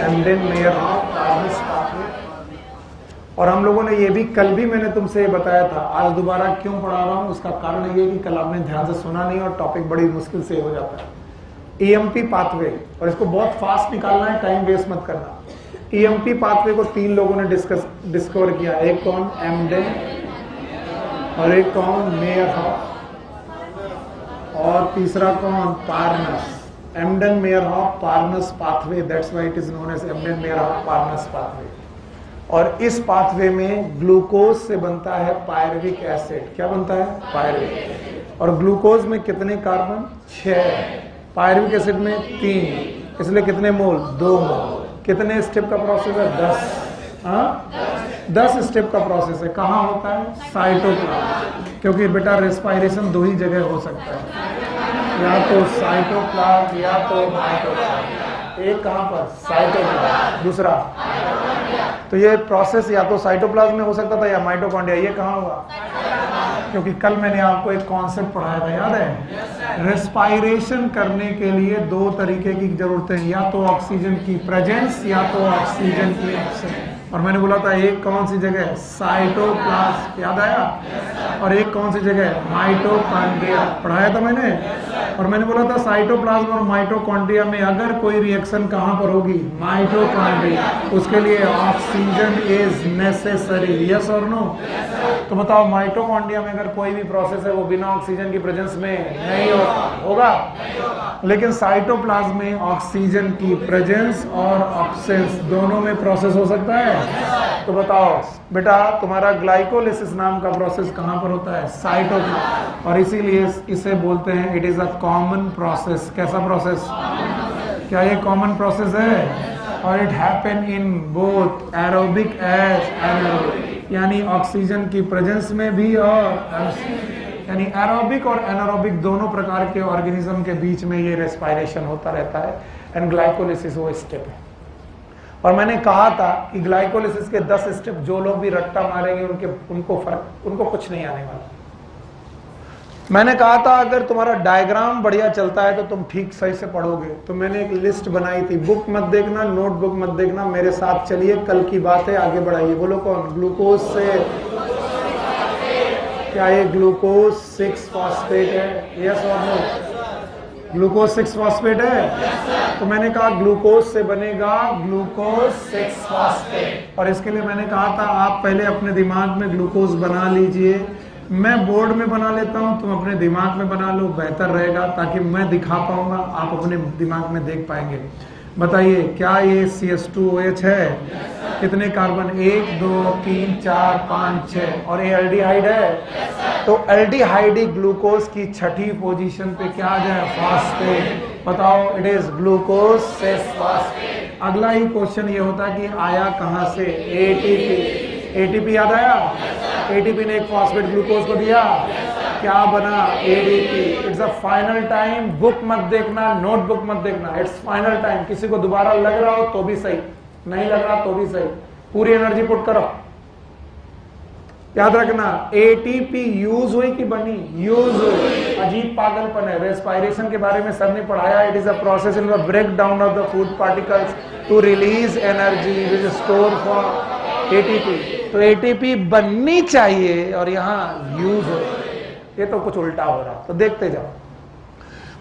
एम्डेन Meyerhof Parnas pathway. और हम लोगों ने ये भी कल भी मैंने तुमसे बताया था, आज दोबारा क्यों पढ़ा रहा हूँ, उसका कारण ये कि कल आपने ध्यान से सुना नहीं और टॉपिक बड़ी मुश्किल से हो जाता है। ईएमपी पाथवे, और इसको बहुत फास्ट निकालना है, टाइम वेस्ट मत करना। ईएमपी पाथवे को 3 लोगों ने डिस्कवर किया, एक कौन, एम्डेन, और एक कौन, मेयरहॉफ, और तीसरा कौन, Parnas. Embden Meyerhof Parnas pathway, that's why it is known as Embden Meyerhof Parnas pathway. और इस पाथवे में ग्लूकोज से बनता है पायरुविक एसिड। क्या बनता है? पायरुविक। और ग्लूकोज में कितने कार्बन? 6। पायरुविक एसिड में 3, इसलिए कितने मोल? 2 मोल। कितने स्टेप का प्रोसेस है? 10। 10 स्टेप का प्रोसेस है। कहाँ होता है? साइटोप्लाज्म। क्योंकि बेटा रेस्पायरेशन 2 ही जगह हो सकता है, या तो साइटोप्लाज्म या तो माइटोप्लाज्म। एक कहाँ पर? साइटोप्लाज्म। दूसरा, तो ये प्रोसेस या तो साइटोप्लाज्म में हो सकता था या माइटोकॉन्ड्रिया। ये कहाँ हुआ? क्योंकि कल मैंने आपको एक कॉन्सेप्ट पढ़ाया था, याद है? रेस्पायरेशन करने के लिए 2 तरीके की जरूरत है, या तो ऑक्सीजन की प्रेजेंस या तो ऑक्सीजन की एब्सेंस। और मैंने बोला था एक कौन सी जगह? साइटोप्लाज्म। याद आया? और एक कौन सी जगह? माइटोकॉन्ड्रिया। पढ़ाया था मैंने। और मैंने बोला था साइटोप्लाज्म और माइटोकॉन्ड्रिया में अगर कोई रिएक्शन कहाँ पर होगी? माइटोकॉन्ड्रिया। उसके लिए ऑक्सीजन इज नेसेसरी, यस और नो? तो बताओ माइटोकॉन्ड्रिया में अगर कोई भी प्रोसेस है वो बिना ऑक्सीजन की प्रेजेंस में नहीं होगा, लेकिन साइटोप्लाज्म में ऑक्सीजन की प्रेजेंस और ऑब्सेंस दोनों में प्रोसेस हो सकता है। तो बताओ बेटा, तुम्हारा ग्लाइकोलिसिस नाम का प्रोसेस कहाँ पर होता है? साइटोप्लाज्म। और इसीलिए इसे बोलते हैं it is a common process. कैसा प्रोसेस? क्या ये कॉमन प्रोसेस है? और it happen in both aerobic as anaerobic, यानी ऑक्सीजन की प्रेजेंस में भी और यानी एरोबिक और एनारोबिक दोनों प्रकार के ऑर्गेनिज्म के बीच में ये रेस्पायरेशन होता रहता है। एंड ग्लाइकोलिसिस वो स्टेप है। और मैंने कहा था कि ग्लाइकोलिसिस के 10 स्टेप जो लोग भी रट्टा मारेंगे उनको कुछ नहीं आने वाला। मैंने कहा था अगर तुम्हारा डायग्राम बढ़िया चलता है तो तुम ठीक सही से पढ़ोगे। तो मैंने एक लिस्ट बनाई थी, बुक मत देखना, नोटबुक मत देखना, मेरे साथ चलिए, कल की बात है, आगे बढ़ाइए। बोलो कौन? ग्लूकोज से। क्या ये ग्लूकोज 6 फॉस्फेट है? यस और नो? ग्लूकोज 6 फॉस्फेट है। तो मैंने कहा ग्लूकोज से बनेगा ग्लूकोज 6 फॉस्फेट। और इसके लिए मैंने कहा था आप पहले अपने दिमाग में ग्लूकोज बना लीजिए। मैं बोर्ड में बना लेता हूं, तुम अपने दिमाग में बना लो, बेहतर रहेगा, ताकि मैं दिखा पाऊंगा, आप अपने दिमाग में देख पाएंगे। बताइए क्या ये CH2OH है? कितने कार्बन? 1 2 3 4 5 6। और ये एल्डिहाइड है। तो एल्डिहाइड ग्लूकोज की 6ठी पोजीशन पे क्या आ जाए? फॉस्फेट। बताओ, इट इज ग्लूकोज 6 फॉस्फेट। अगला ही क्वेश्चन ये होता है कि आया कहां से? ATP। ATP याद आया? ATP ने एक फॉस्फेट ग्लूकोज को दिया, क्या बना? ADP। It's a final time. Book मत देखना, नोटबुक मत देखना, इट्स फाइनल टाइम। किसी को दोबारा लग रहा हो तो भी सही, नहीं लग रहा तो भी सही, पूरी एनर्जी पुट करो। याद रखना, ATP यूज हुई कि बनी? यूज हुई। अजीब पागलपन है। रेस्पायरेशन के बारे में सर ने पढ़ाया, it is a process in the break down of the food particles to release energy which is store for ATP। तो ATP बननी चाहिए और यहाँ यूज हो। ये तो कुछ उल्टा हो रहा, तो देखते जाओ।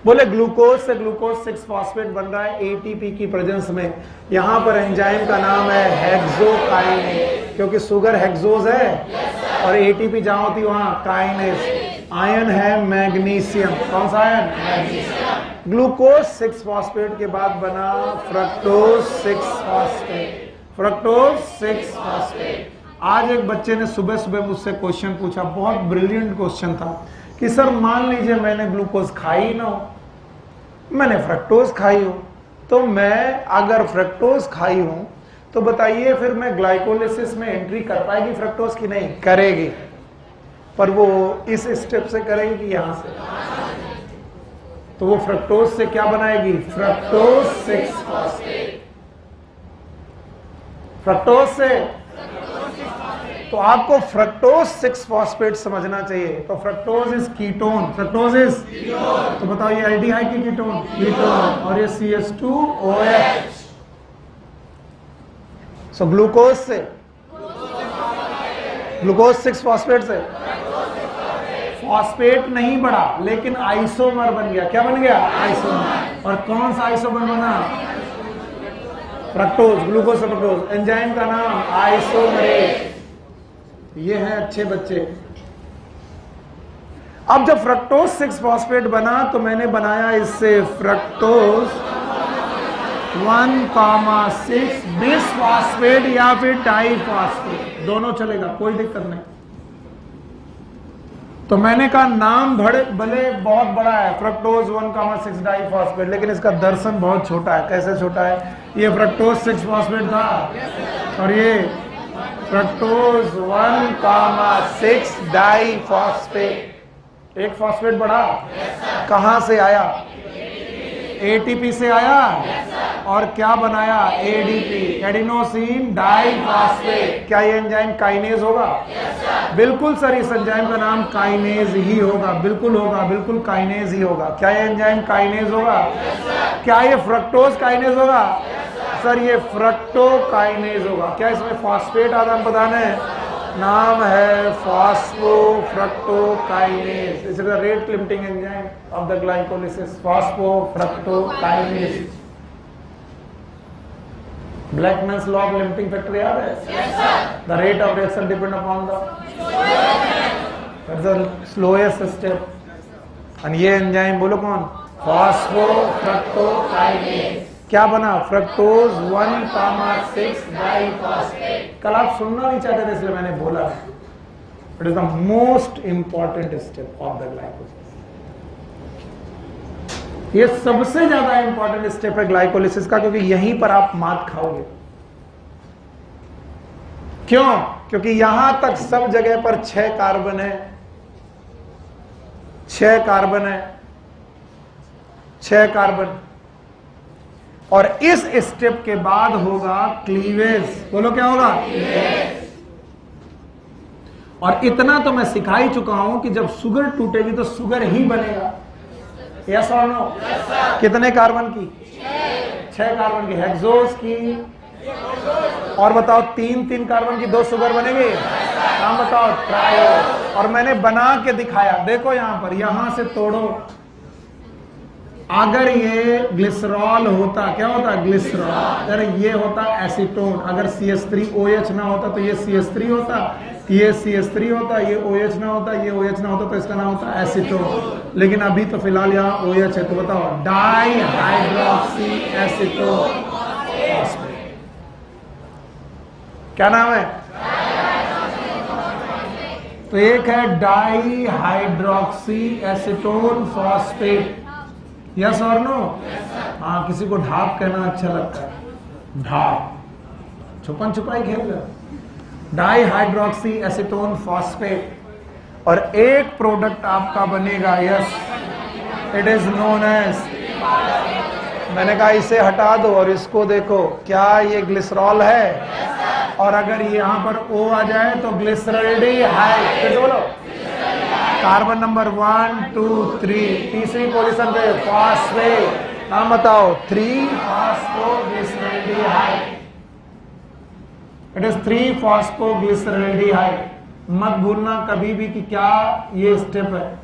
बोले ग्लूकोज से ग्लूकोज 6 फॉस्फेट बन रहा है ATP की प्रेजेंस में। यहाँ पर एंजाइम का नाम है हेक्सोकाइनेज, क्योंकि शुगर हेक्सोज है और ATP जहां होती वहां काइनेज। आयन है मैग्नीशियम। कौन सा आयन? मैग्नीशियम। ग्लूकोज 6 फॉस्फेट के बाद बना फ्रक्टोज 6 फॉस्फेट। Fructose 6 phosphate. आज एक बच्चे ने सुबह सुबह मुझसे क्वेश्चन पूछा, बहुत ब्रिलियंट क्वेश्चन था, कि सर मान लीजिए मैंने ग्लूकोज खाई ना हो, मैंने फ्रक्टोज खाई हो, तो मैं अगर फ्रक्टोज खाई हूं तो बताइए फिर मैं ग्लाइकोलिसिस में एंट्री कर पाएगी फ्रक्टोज की? नहीं करेगी। पर वो इस स्टेप से करेगी कि यहां से? तो वो फ्रक्टोज से क्या बनाएगी? Fructose 6 phosphate. फ्रक्टोज से। तो आपको फ्रक्टोज 6 फॉस्फेट समझना चाहिए। तो fructose is ketone. Fructose is तो बताओ ये एल्डिहाइड की कीटोन, कीटोन। और ये CH2OH। सो ग्लूकोज से, ग्लूकोज 6 फॉस्फेट से फॉस्फेट नहीं बढ़ा लेकिन आइसोमर बन गया। क्या बन गया? आइसोमर। और कौन सा आइसोमर बना? फ्रक्टोज, ग्लूकोज से फ्रक्टोज। एंजाइम का नाम आइसोमरेज। ये है अच्छे बच्चे। अब जब फ्रक्टोज 6 फॉस्फेट बना तो मैंने बनाया इससे फ्रक्टोज 1,6 बिसफॉस्फेट या फिर डाइफॉस्फेट, दोनों चलेगा, कोई दिक्कत नहीं। तो मैंने कहा नाम भले बहुत बड़ा है, फ्रक्टोज 1,6 डाइफॉस्फेट, लेकिन इसका दर्शन बहुत छोटा है। कैसे छोटा है? ये फ्रक्टोज 6 फॉस्फेट था और ये फ्रक्टोज 1,6 डाइफॉस्फेट। एक फॉस्फेट बढ़ा, कहां से आया? एटीपी से आया और क्या बनाया? ADP, adenosine diphosphate. क्या ये एंजाइम काइनेज होगा? बिल्कुल सर, इस एंजाइम का नाम काइनेज ही होगा। बिल्कुल होगा, बिल्कुल काइनेज ही होगा। क्या ये एंजाइम काइनेज होगा? क्या ये फ्रक्टोज काइनेज होगा? सर ये फ्रक्टोकाइनेज होगा। क्या इसमें फॉस्फेट आदान प्रदान है? नाम है phosphofructokinase. It is the rate limiting enzyme of the glycolysis, phosphofructokinase. Blackman's law of limiting factor याद है? The rate of reaction depend upon the slowest step. और ये एंजाइम बोलो कौन? फॉस्फोफ्रक्टोकाइनेज। क्या बना? Fructose 1,6 diphosphate. कल आप सुनना नहीं चाहते थे इसलिए मैंने बोला। It is the most important step of the glycolysis. ये सबसे ज्यादा इंपॉर्टेंट स्टेप है ग्लाइकोलिसिस का, क्योंकि यहीं पर आप मात खाओगे। क्यों? क्योंकि यहां तक सब जगह पर 6 कार्बन है, 6 कार्बन है, 6 कार्बन। और इस स्टेप के बाद होगा क्लीवेज। बोलो क्या होगा? और इतना तो मैं सिखा ही चुका हूं कि जब शुगर टूटेगी तो शुगर ही बनेगा। यस और नो? कितने कार्बन की? 6 कार्बन की। हेक्सोज की और बताओ 3 कार्बन की 2 शुगर बनेगी। नाम बताओ? ट्रायोज। और मैंने बना के दिखाया, देखो यहां पर, यहां से तोड़ो। अगर ये ग्लिसरॉल होता, क्या होता? ग्लिसरॉल। अगर ये होता एसीटोन, अगर CH3OH ना होता तो ये CH3 होता, ये CH3 होता, ये OH ना होता, ये OH ना होता, तो इसका नाम होता एसीटोन। लेकिन अभी तो फिलहाल यहाँ OH है, तो बताओ डाई हाइड्रोक्सी एसीटोन। क्या नाम है? तो एक है die hydroxy acetone phosphate. Yes और नो? हाँ, किसी को ढाप कहना अच्छा लगता है, ढाप, छुपन छुपाई खेल रहे। Di hydroxy acetone phosphate. और एक प्रोडक्ट आपका बनेगा, yes, it is known as, मैंने कहा इसे हटा दो और इसको देखो, क्या ये ग्लिसरॉल है? और अगर यहाँ पर O आ जाए तो ग्लिसरॉल्डिहाइड। फिर बोलो, कार्बन नंबर 1 2 3, तीसरी पोजीशन पे फॉस्फेट। नाम बताओ? 3 फॉस्फोग्लिसरॉल्डिहाइड। It is 3 फॉस्फोग्लिसरॉल्डिहाइड। मत भूलना कभी भी कि क्या ये स्टेप है।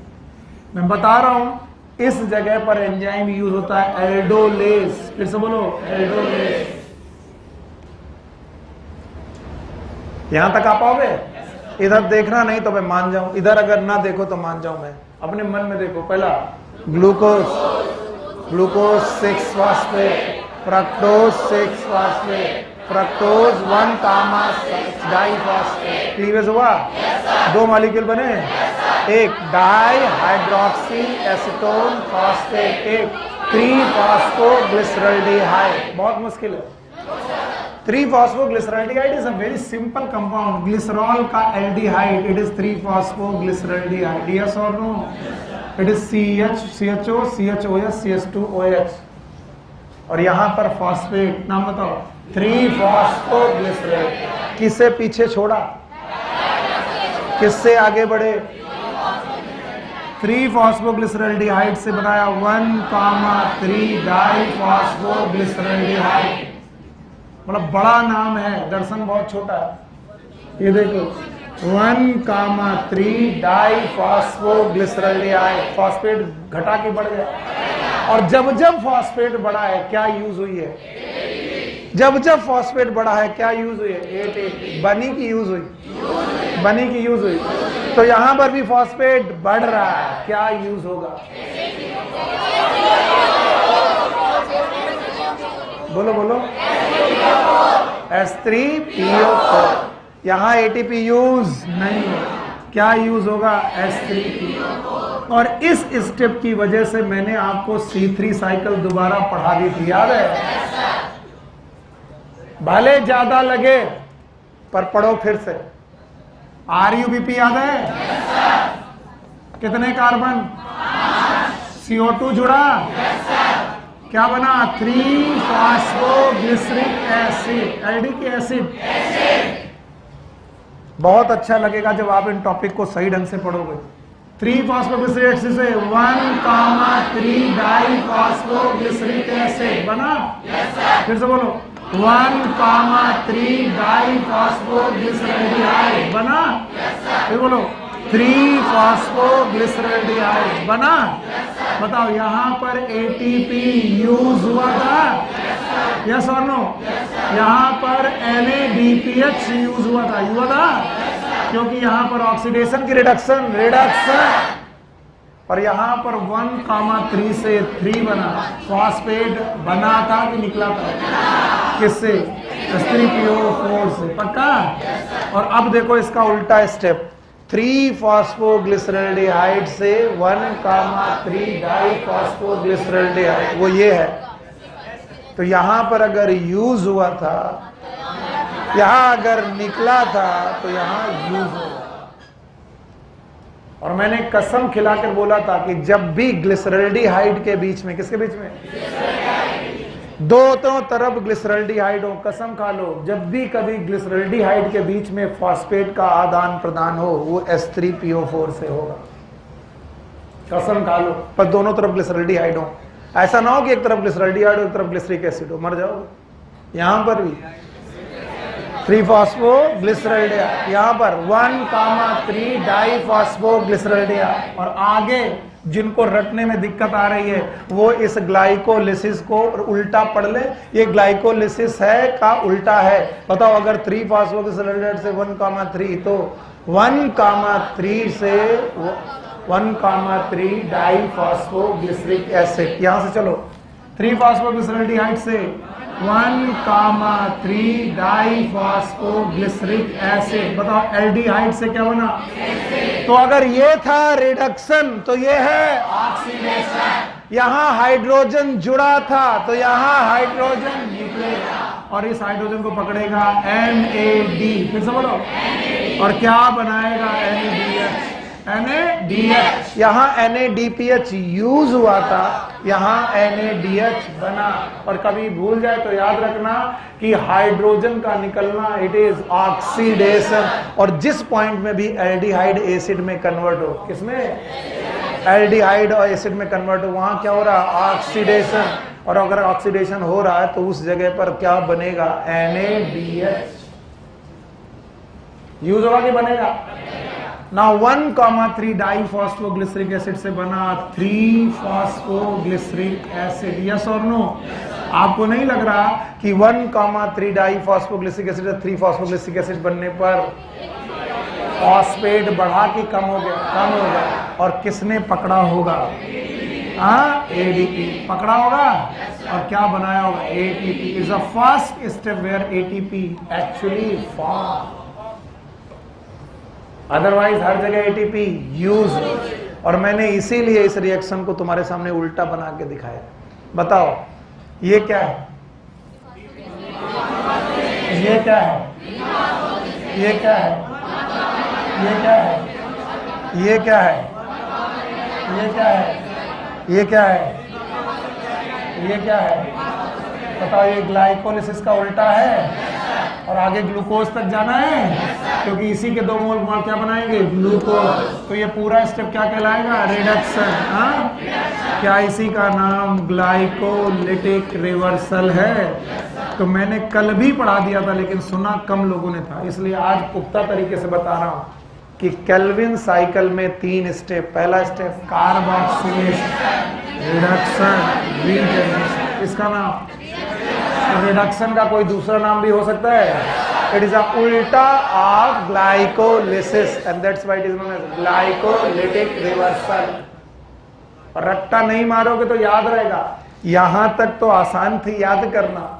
मैं बता रहा हूं, इस जगह पर एंजाइम यूज होता है एल्डोलेज। फिर से बोलो, एल्डोलेज। यहां तक आ पाओगे? इधर देखना नहीं तो मैं मान जाऊं, इधर अगर ना देखो तो मान जाऊं मैं। अपने मन में देखो, पहला glucose, glucose 6 phosphate, fructose 6 phosphate, fructose 1,6 diphosphate. Cleavage हुआ? 2 मॉलिक्यूल बने, एक डाई हाइड्रोक्सी एसीटोन फॉस्फेट, एक 3 फॉस्फोग्लिसरॉल्डिहाइड। बहुत मुश्किल है। 3 phosphoglyceraldehyde is a very simple compound. Glycerol का aldehyde, it is 3 phosphoglyceraldehyde. Yes और no? It is CHO, CHOS, CH2OH। और यहां पर फॉस्फेट, नाम बताओ? 3 फॉस्फोग्लिसरॉल। किसे पीछे छोड़ा? किससे आगे बढ़े? 3 फॉस्फोग्लिसरॉल्डिहाइड से बनाया 1,3 डाइफॉस्फोग्लिसरॉल्डिहाइड। मतलब बड़ा नाम है, दर्शन बहुत छोटा है। ये देखो 1,3 डाई फॉस्फोग्लिसरॉल्डिहाइड, फॉस्फेट घटा के बढ़ गया। और जब जब फॉस्फेट बढ़ा है क्या यूज हुई है? जब जब फॉस्फेट बढ़ा है क्या यूज हुई है? ATP। बनी की यूज हुई? बनी की यूज हुई। तो यहां पर भी फॉस्फेट बढ़ रहा है, क्या यूज होगा? बोलो बोलो, H3PO4। यहां ATP यूज नहीं होगा, क्या यूज होगा? H3PO4। और इस स्टेप की वजह से मैंने आपको C3 साइकिल दोबारा पढ़ा दी थी, याद है? भले ज्यादा लगे पर पढ़ो फिर से। RUBP याद है? कितने कार्बन? CO2 जुड़ा, क्या बना? 3 फॉस्फोग्लिसरिक एसिड, एल्डिक एसिड। बहुत अच्छा लगेगा जब आप इन टॉपिक को सही ढंग से पढ़ोगे। 3 फॉस्फोग्लिसरिक एसिड से 1,3 डाई फॉस्फोग्लिसरिक एसिड बना। फिर से बोलो, 1,3 डाई फॉस्फोग्लिसरॉल्डिहाइड बना। फिर बोलो 3 फॉस्फोग्लिसरॉल्डिहाइड बना। बताओ यहां पर ATP यूज हुआ था? यस और नो? यहां पर NADPH यूज हुआ था, क्योंकि यहां पर ऑक्सीडेशन की रिडक्शन और यहां पर 1,3 से 3 बना। फॉस्फेट बना था कि निकला था? किससे? H3PO4 से। पक्का? और अब देखो इसका उल्टा स्टेप, 3 फॉस्फोग्लिसरॉल्डिहाइड से 1,3 डाई फॉस्फोग्लिसरॉल्डिहाइड, वो ये है। तो यहां पर अगर यूज हुआ था, यहां अगर निकला था, तो यहां यूज होगा। और मैंने कसम खिलाकर बोला था कि जब भी ग्लिसरॉल्डिहाइड के बीच में, किसके बीच में? दोनों तरफ ग्लिसरॉल्डिहाइड हो, कसम खा लो, जब भी कभी ग्लिसरॉल्डिहाइड के बीच में फॉस्फेट का आदान प्रदान हो, वो H3PO4 से होगा। कसम खा लो, पर दोनों तरफ ग्लिसरॉल्डिहाइड हो। ऐसा ना हो कि एक तरफ ग्लिसरॉल्डिहाइड हो, एक तरफ ग्लिसरिक एसिड हो, मर जाओगे। यहां पर भी 3 फॉस्फोग्लिसरॉल्डिहाइड, यहां पर 1,3 डाई फॉस्फोग्लिसरॉल्डिहाइड। और आगे जिनको रटने में दिक्कत आ रही है वो इस ग्लाइकोलिसिस को उल्टा पढ़ ले। ये ग्लाइकोलिसिस है का उल्टा है। बताओ अगर 3 फॉस्फोग्लिसरॉल्डिहाइड से 1,3, तो 1,3 से 1,3 डाई फॉस्फोग्लिसरिक एसिड। यहां से चलो, 3 फॉस्फोग्लिसरॉल्डिहाइड से 1,3 डाई फॉस्फोग्लिसरिक एसिड। बताओ एल्डिहाइड से क्या बना? तो अगर ये था रिडक्शन, तो ये है ऑक्सीडेशन। यहां हाइड्रोजन जुड़ा था, तो यहां हाइड्रोजन निकलेगा और इस हाइड्रोजन को पकड़ेगा NAD। फिर से बोलो, और क्या बनाएगा? NADH। यहां NADPH यूज हुआ था, यहां NADH बना। और कभी भूल जाए तो याद रखना कि हाइड्रोजन का निकलना इट इज ऑक्सीडेशन। और जिस पॉइंट में भी एल्डिहाइड एसिड में कन्वर्ट हो, किसमें? एल्डिहाइड और एसिड में कन्वर्ट हो, वहां क्या हो रहा है? ऑक्सीडेशन। और अगर ऑक्सीडेशन हो रहा है तो उस जगह पर क्या बनेगा? NADH यूज होगा कि बनेगा? Now 1,3 डाई फॉस्फोग्लिसरिक एसिड से बना 3 फॉस्फोग्लिसरिक एसिड। यस और नो? आपको नहीं लग रहा कि 1,3 di phosphoglyceric acid 3 phosphoglyceric acid बनने पर फॉस्फेट बढ़ा कि कम हो गया? कम हो गया। और किसने पकड़ा होगा? ADP पकड़ा होगा। और क्या बनाया होगा? ATP is the first step where ATP actually formed. Otherwise हर जगह ATP यूज। और मैंने इसीलिए इस रिएक्शन को तुम्हारे सामने उल्टा बना के दिखाया। बताओ ये क्या है? ये क्या है? ये क्या है? ये क्या है? ये क्या है? ये क्या है? ये क्या है? ये क्या है? बताओ, ये ग्लाइकोलिसिस का उल्टा है। और आगे ग्लूकोज तक जाना है, क्योंकि इसी के 2 मोल क्या बनाएंगे? ग्लूकोज। तो ये पूरा स्टेप क्या कहलाएगा? रिडक्शन। क्या इसी का नाम ग्लाइकोलिटिक रिवर्सल है? तो मैंने कल भी पढ़ा दिया था, लेकिन सुना कम लोगों ने था, इसलिए आज पुख्ता तरीके से बता रहा हूं कि केल्विन साइकिल में 3 स्टेप। पहला स्टेप कार्बोक्सिलेशन, रिडक्शन, रीजनरेशन। इसका नाम रिडक्शन का कोई दूसरा नाम भी हो सकता है। इट इज अ उल्टा of glycolysis and that's why it is known as glycolytic reversal. और रट्टा नहीं मारोगे तो याद रहेगा। यहां तक तो आसान थी याद करना,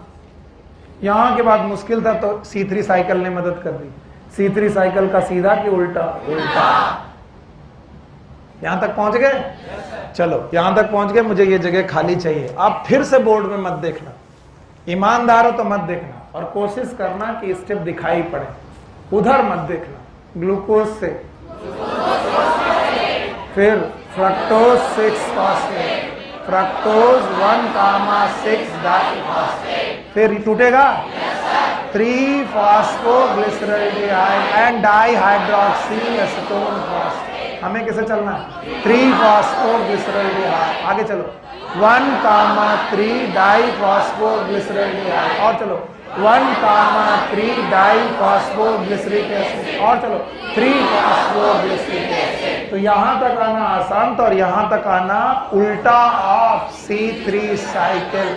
यहां के बाद मुश्किल था, तो C3 साइकिल ने मदद कर दी। C3 साइकिल का सीधा कि उल्टा? उल्टा। यहां तक पहुंच गए? चलो यहां तक पहुंच गए, मुझे ये जगह खाली चाहिए। आप फिर से बोर्ड में मत देखना, ईमानदार हो तो मत देखना, और कोशिश करना कि स्टेप दिखाई पड़े, उधर मत देखना। ग्लूकोज से फिर फ्रक्टोज 6 फॉस्फेट, फ्रक्टोज 1,6 डाइफॉस्फेट, फिर टूटेगा 3 फॉस्फोग्लिसरॉल्डिहाइड एंड डाइहाइड्रोक्सी एसीटोन फॉस्फेट। हमें कैसे चलना है? 3 फॉस्फोग्लिसरॉल्डिहाइड। आगे चलो 1,3 डाइफॉस्फोग्लिसरॉल्डिहाइड, और चलो 1,3 डाइफॉस्फोग्लिसरिक एसिड, और चलो 3 फॉस्फोग्लिसरिक एसिड। तो यहां तक आना आसान था, और यहां तक आना उल्टा ऑफ C3 साइकिल।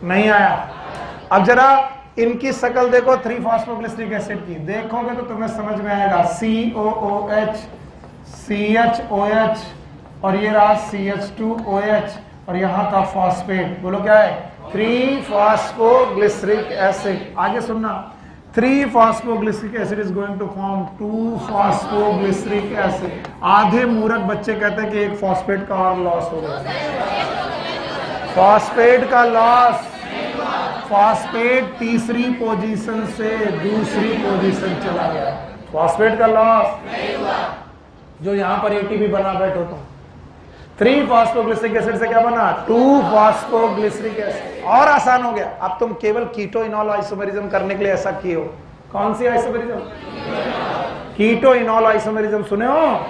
नहीं आया? अब जरा इनकी शक्ल देखो 3 फॉस्फोग्लिसरिक एसिड की, देखोगे तो तुम्हें समझ में आएगा। COOH, CHOH, और ये रहा CH2OH, और यहां का फॉस्फेट, बोलो क्या है? 3 फॉस्फोग्लिसरिक एसिड। आगे सुनना, 3 phosphoglyceric acid is going to form 2 phosphoglyceric acid. आधे मूर्ख बच्चे कहते हैं कि एक फॉस्फेट का और लॉस हो गया। फॉस्फेट का लॉस, फॉस्फेट तीसरी पोजीशन से दूसरी पोजीशन चला गया। फॉस्फेट का लॉस, जो यहां पर ATP बना बैठो तुम। 3 फॉस्फोग्लिसरिक एसिड से क्या बना? 2 फॉस्फोग्लिसरिक एसिड। और आसान हो गया। अब तुम केवल कीटो इनॉल आइसोमेरिज्म करने के लिए ऐसा किए हो। कौन सी आइसोमेरिज्म? कीटो इनॉल आइसोमेरिज्म सुने हो?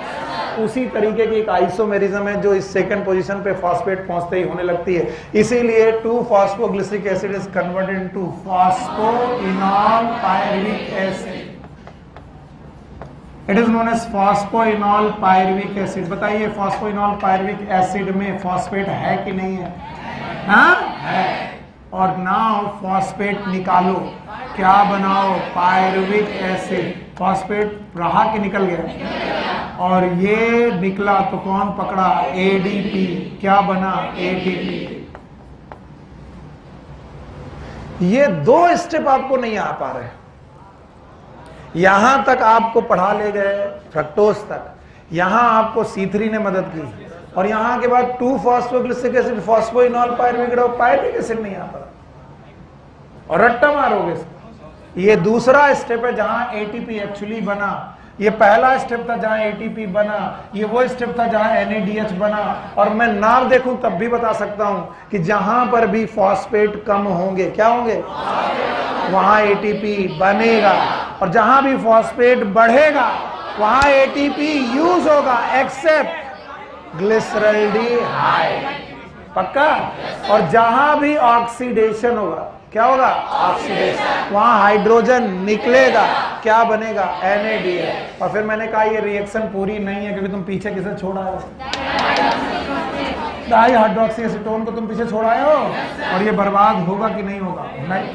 उसी तरीके की एक आइसोमेरिज्म है जो इस सेकंड पोजीशन पे फॉस्फेट पहुंचते ही होने लगती है। इसीलिए 2 phosphoglyceric acid is converted into phosphoenol pyruvic acid. It is known as phosphoenol pyruvic acid. बताइए फॉस्फोइनॉल पायरुविक एसिड में फॉस्फेट है कि नहीं है? हाँ है। और नाउ फॉस्फेट निकालो, क्या बनाओ? Pyruvic acid. फॉस्फेट रहा कि निकल गया? और ये निकला तो कौन पकड़ा? ADP। क्या बना? ATP। ये 2 स्टेप आपको नहीं आ पा रहे। यहां तक आपको पढ़ा ले गए फ्रक्टोज तक, यहां आपको C3 ने मदद की, और यहां के बाद 2 phosphoglyceric acid, phosphoenol pyruvic acid नहीं आ पा रहा, और रट्टा मारोगे। ये दूसरा स्टेप है जहां ATP एक्चुअली बना। ये पहला स्टेप था जहां ATP बना, ये वो स्टेप था जहां NADH बना। और मैं नाम देखूं तब भी बता सकता हूं कि जहां पर भी फॉस्फेट कम होंगे, क्या होंगे? वहां ATP बनेगा, और जहां भी फॉस्फेट बढ़ेगा वहां ATP यूज होगा, एक्सेप्ट ग्लिसरॉल्डिहाइड। पक्का? और जहां भी ऑक्सीडेशन होगा, क्या होगा? ऑक्सीडेशन। वहां हाइड्रोजन निकलेगा, क्या बनेगा? NADH। और फिर मैंने कहा ये रिएक्शन पूरी नहीं है, क्योंकि तुम पीछे किसे छोड़ा है? डाइहाइड्रोक्सी एसीटोन को तुम पीछे छोड़ाए हो, और ये बर्बाद होगा कि नहीं होगा? नहीं।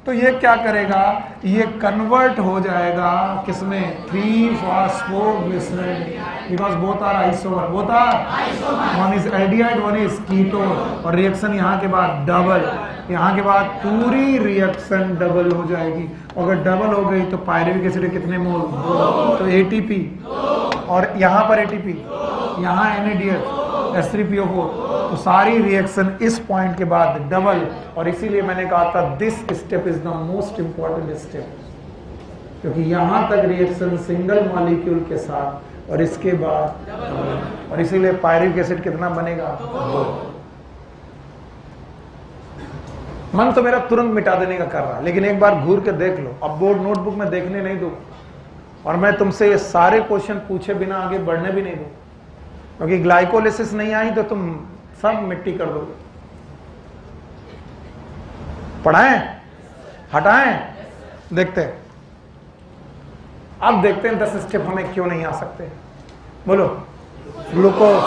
तो ये क्या करेगा? ये कन्वर्ट हो जाएगा किसमें? 3 phosphoglycerol, because both are isomer, both are, one is aldehyde, one is ketone. और रिएक्शन यहाँ के बाद डबल, यहाँ के बाद पूरी रिएक्शन डबल हो जाएगी। अगर डबल हो गई तो पायरुविक एसिड कितने मोल? 2। तो ATP, और यहाँ पर ATP, यहाँ NADH, H3PO4, तो सारी रिएक्शन इस पॉइंट के बाद डबल। और इसीलिए मैंने कहा था this step is the most important step, क्योंकि यहां तक रिएक्शन सिंगल मॉलिक्यूल के साथ, और इसके बाद डबल। और इसीलिए पायरुविक एसिड कितना बनेगा? 2। मन तो मेरा तुरंत मिटा देने का कर रहा है, लेकिन एक बार घूर के देख लो। अब बोर्ड नोटबुक में देखने नहीं दो, और मैं तुमसे ये सारे क्वेश्चन पूछे बिना आगे बढ़ने भी नहीं दूं, क्योंकि ग्लाइकोलिसिस नहीं आई तो तुम सब मिट्टी कर दोगे। पढ़ाएं, हटाएं, देखते हैं। अब देखते हैं 10 स्टेप हमें क्यों नहीं आ सकते। बोलो। Glucose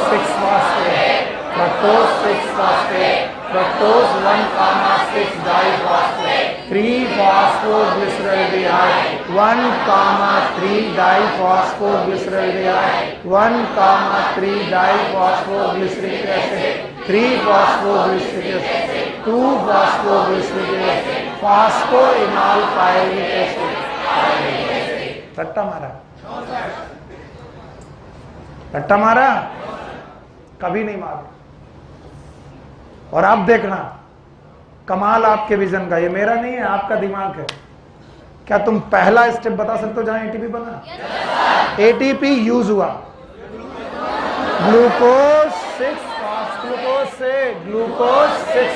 6 phosphate, fructose 6 phosphate, fructose 1,6 diphosphate, 3 फॉस्फोग्लिसरॉल्डिहाइड, 1,3 डाइफॉस्फोग्लिसरॉल्डिहाइड, 1,3 diphosphoglyceric acid, 3 phosphoglyceric acid, 2 phosphoglyceric acid, phosphoenol pyruvic acid. रट्टा मारा, रट्टा मारा, कभी नहीं मारा। और आप देखना कमाल आपके विजन का, ये मेरा नहीं है, आपका दिमाग है। क्या तुम पहला स्टेप बता सकते हो जहां एटीपी बना? एटीपी यूज हुआ, ग्लूकोज 6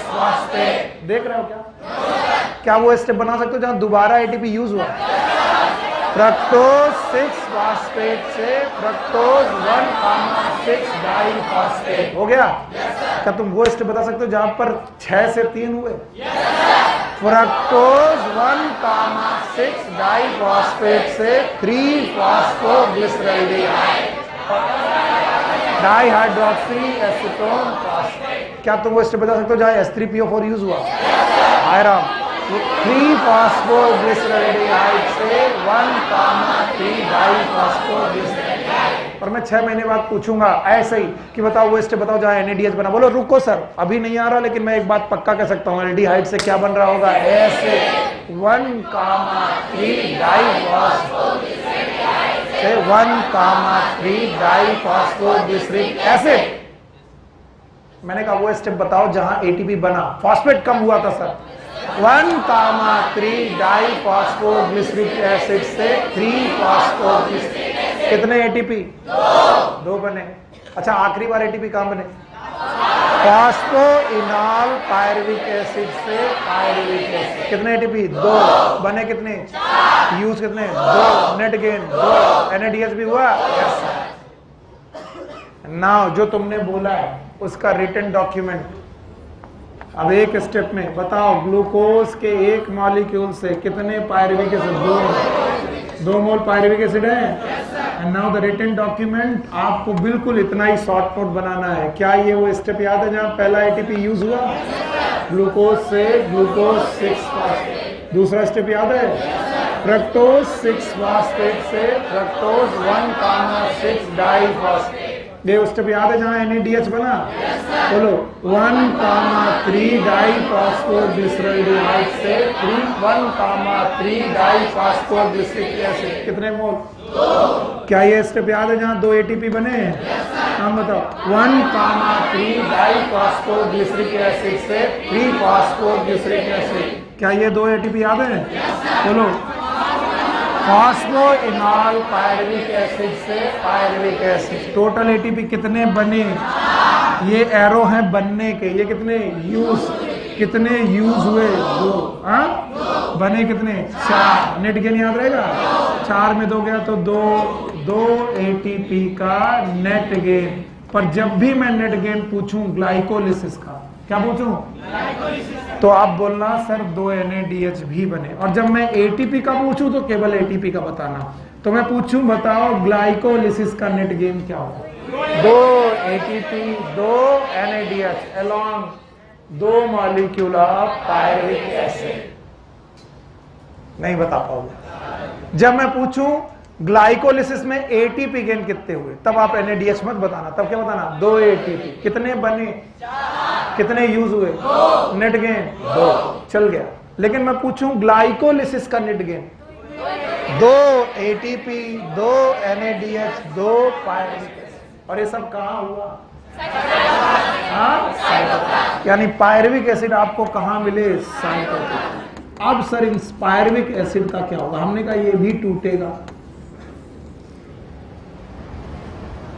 फॉस्फेट। देख रहे हो क्या वो स्टेप बना सकते हो जहां दोबारा एटीपी यूज हुआ? फ्रक्टोज 6 फॉस्फेट से फ्रक्टोज 1,6 डाइफॉस्फेट हो गया। क्या तुम वो स्टेप बता सकते हो जहां पर 6 से 3 हुए? फ्रक्टोज 1,6 डाइफॉस्फेट से 3 फॉस्फोग्लिसरॉल्डिहाइड, डाइहाइड्रोक्सी एसीटोन फॉस्फेट। क्या तुम वो स्टेप बता सकते हो जहां H3PO4 यूज हुआ? आयरन 3 फॉस्फोग्लिसरॉल्डिहाइड से 1,3 डाइफॉस्फोग्लिसरॉल्डिहाइड। और मैं 6 महीने बाद पूछूंगा ऐसे ही कि बताओ वो स्टेप बताओ जहां NADH बना। बोलो रुको सर अभी नहीं आ रहा, लेकिन मैं एक बात पक्का कह सकता हूं, एल्डिहाइड से क्या बन रहा होगा? ऐसे 1,3 डाइफॉस्फोग्लिसरिक एसिड। मैंने कहा वो स्टेप बताओ जहां एटीपी बना, फॉस्फेट कम हुआ था सर। 1,3 डाइफॉस्फोग्लिसरिक एसिड से 3 फॉस्फोग्लिसरिक। कितने एटीपी? 2 बने। अच्छा आखिरी बार एटीपी कहां बने? फॉस्फोइनॉल पायरुविक एसिड से पायरुविक एसिड। कितने एटीपी? 2 बने। कितने यूज? कितने? 2। Net gain 2। NADH भी हुआ। नाउ जो तुमने बोला है उसका रिटन डॉक्यूमेंट। अब एक स्टेप में बताओ ग्लूकोज के एक मॉलिक्यूल से कितने pyruvic acid? 2 mole pyruvic acid है। And now the written document. आपको बिल्कुल इतना ही शॉर्ट नोट बनाना है। क्या ये वो स्टेप याद है जहां पहला एटीपी यूज हुआ? ग्लूकोज से ग्लूकोज 6 फॉस्फेट। दूसरा स्टेप याद है? फ्रक्टोज 6 फॉस्फेट से फ्रक्टोज 1,6 डाइफॉस्फेट। ये स्टेप याद है जहां NADH बना? बोलो 1,3 डाइफॉस्फोग्लिसरॉल्डिहाइड से 1,3 डाइफॉस्फोग्लिसरिक एसिड। कितने मोल? 2। क्या ये स्टेप याद है जहां 2 एटीपी बने? नाम बताओ। 1,3 डाइफॉस्फोग्लिसरिक एसिड से 3 फॉस्फोग्लिसरिक एसिड। क्या ये 2 एटीपी याद है? बोलो। फॉस्फोइनॉल पायरुविक एसिड से पायरुविक एसिड। टोटल एटीपी कितने बने? ये एरो हैं बनने के। ये कितने यूज? कितने यूज हुए? 2। बने कितने? 4। नेट गेन याद रहेगा? 4 में 2 गया तो 2 एटीपी का नेट गेन। पर जब भी मैं नेट गेन पूछूं ग्लाइकोलिसिस का, क्या पूछूं? तो आप बोलना सर 2 NADH भी बने। और जब मैं एटीपी का पूछूं तो केवल एटीपी का बताना। तो मैं पूछूं बताओ ग्लाइकोलिसिस का नेट गेन क्या होगा? 2 ATP 2 NADH along 2 molecule of pyruvic acid. नहीं बता पाओगे। जब मैं पूछूं ग्लाइकोलिसिस में एटीपी गेन कितने हुए, तब आप NADH मत बताना। तब क्या बताना? 2 ATP। कितने बने? 4। कितने यूज हुए? 2। Net gain 2। चल गया। लेकिन मैं पूछूं ग्लाइकोलिसिस का net gain, 2 ATP 2 NADH 2 pyruvic acid. और ये सब कहां हुआ? यानी पायरुविक एसिड आपको कहां मिले? साइटोप्लाज्म। अब सर इन पायरुविक एसिड का क्या होगा? हमने कहा ये भी टूटेगा।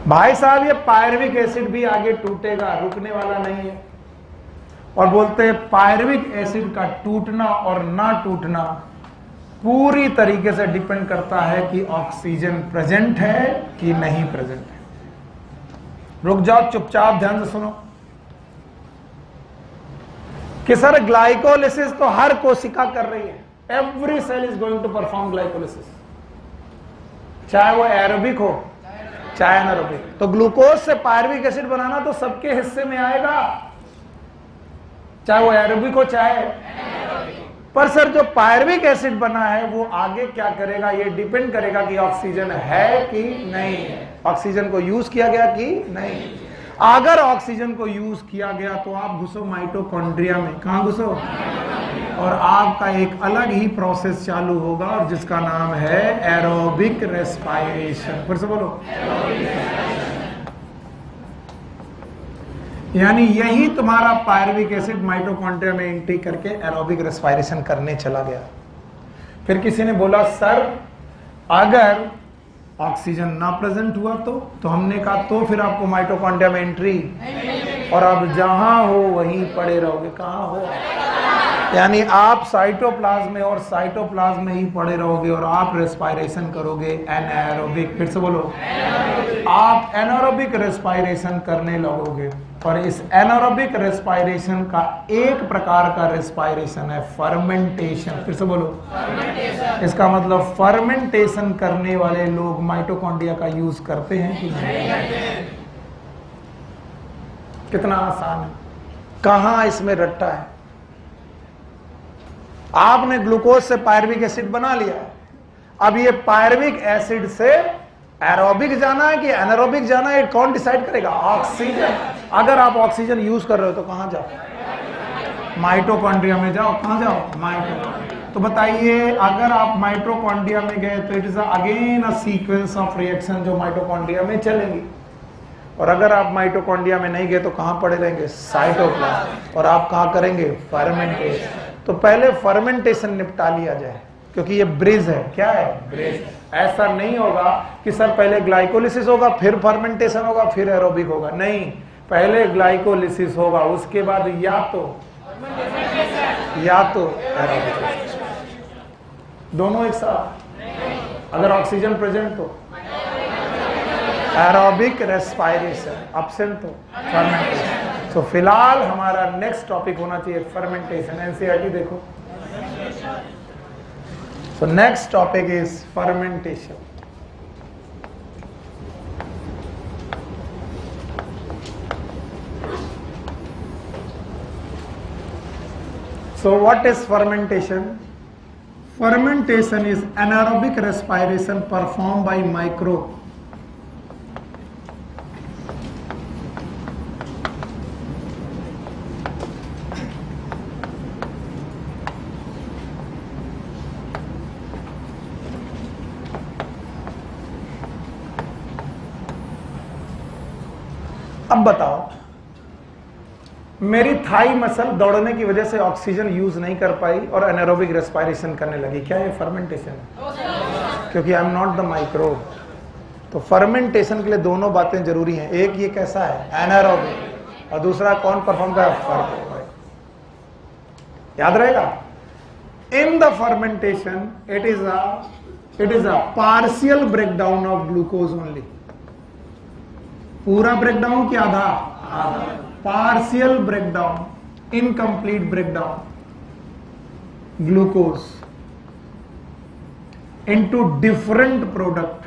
भाई साहब ये पायरुविक एसिड भी आगे टूटेगा, रुकने वाला नहीं है। और बोलते हैं पायरुविक एसिड का टूटना और ना टूटना पूरी तरीके से डिपेंड करता है कि ऑक्सीजन प्रेजेंट है कि नहीं प्रेजेंट है। रुक जाओ, चुपचाप ध्यान से सुनो। कि सर ग्लाइकोलिसिस तो हर कोशिका कर रही है, every cell is going to perform glycolysis, चाहे वो एरोबिक हो चाहे एनारोबिक। तो ग्लूकोज से पायरुविक एसिड बनाना तो सबके हिस्से में आएगा, चाहे वो एरोबिक हो चाहे, पर सर जो पायरुविक एसिड बना है वो आगे क्या करेगा, ये डिपेंड करेगा कि ऑक्सीजन है कि नहीं है, ऑक्सीजन को यूज किया गया कि नहीं। अगर ऑक्सीजन को यूज किया गया तो आप घुसो माइटोकॉन्ड्रिया में, कहां घुसो, और आपका एक अलग ही प्रोसेस चालू होगा और जिसका नाम है एरोबिक रेस्पायरेशन। फिर से बोलो, यानी यही तुम्हारा पायरुविक एसिड माइटोकॉन्ड्रिया में एंट्री करके एरोबिक रेस्पायरेशन करने चला गया। फिर किसी ने बोला सर अगर ऑक्सीजन ना प्रेजेंट हुआ तो हमने कहा तो फिर आपको माइटोकॉन्ड्रिया में एंट्री, और अब जहां हो वहीं पड़े रहोगे। कहां हो, यानी आप साइटोप्लाज्म में और साइटोप्लाज्म में ही पड़े रहोगे और आप रेस्पायरेशन करोगे एनारोबिक। फिर से बोलो, आप एनारोबिक रेस्पायरेशन करने लगोगे। और इस एनारोबिक रेस्पायरेशन का एक प्रकार का रेस्पायरेशन है फर्मेंटेशन। फिर से बोलो, इसका मतलब फर्मेंटेशन करने वाले लोग माइटोकॉन्ड्रिया का यूज करते हैं कि नहीं? कितना आसान है, कहां इसमें रट्टा है। आपने ग्लूकोज से पायरुविक एसिड बना लिया, अब ये पायरुविक एसिड से एरोबिक जाना है कि एनारोबिक जाना है, कौन डिसाइड करेगा? ऑक्सीजन। अगर आप ऑक्सीजन यूज कर रहे हो तो कहां जाओ? माइटोकॉन्ड्रिया में जाओ। कहां जाओ? माइटोकॉन्ड्रिया। तो बताइए, अगर आप माइटोकॉन्ड्रिया में गए तो it is again a sequence of reaction जो माइटोकॉन्ड्रिया में चलेंगी, और अगर आप माइटोकॉन्ड्रिया में नहीं गए तो कहां पड़े रहेंगे? साइटोप्लाज्म। और आप कहां करेंगे? फर्मेंटेशन। तो पहले फर्मेंटेशन निपटा लिया जाए, क्योंकि ये ब्रिज है। क्या है? ब्रिज। ऐसा नहीं होगा कि सर पहले ग्लाइकोलिसिस होगा फिर फर्मेंटेशन होगा फिर एरोबिक होगा, नहीं, पहले ग्लाइकोलिसिस होगा उसके बाद या तो एरोबिक, दोनों एक साथ। अगर ऑक्सीजन प्रेजेंट तो एरोबिक रेस्पायरेशन, एब्सेंट तो फर्मेंटेशन। तो फिलहाल हमारा नेक्स्ट टॉपिक होना चाहिए फर्मेंटेशन। एनसीईआरटी देखो। So next topic is fermentation. So what is fermentation? Fermentation is anaerobic respiration performed by microbe. अब बताओ, मेरी थाई मसल दौड़ने की वजह से ऑक्सीजन यूज नहीं कर पाई और एनारोबिक रेस्पायरेशन करने लगी, क्या ये फर्मेंटेशन है? क्योंकि I am not the microbe. तो फर्मेंटेशन के लिए दोनों बातें जरूरी हैं, एक ये कैसा है? एनारोबिक, और दूसरा कौन परफॉर्म कर? फर्मेंटेशन। याद रहेगा, in the fermentation it is a partial breakdown of glucose only. पूरा ब्रेकडाउन की आधा, partial breakdown, incomplete breakdown glucose into different product.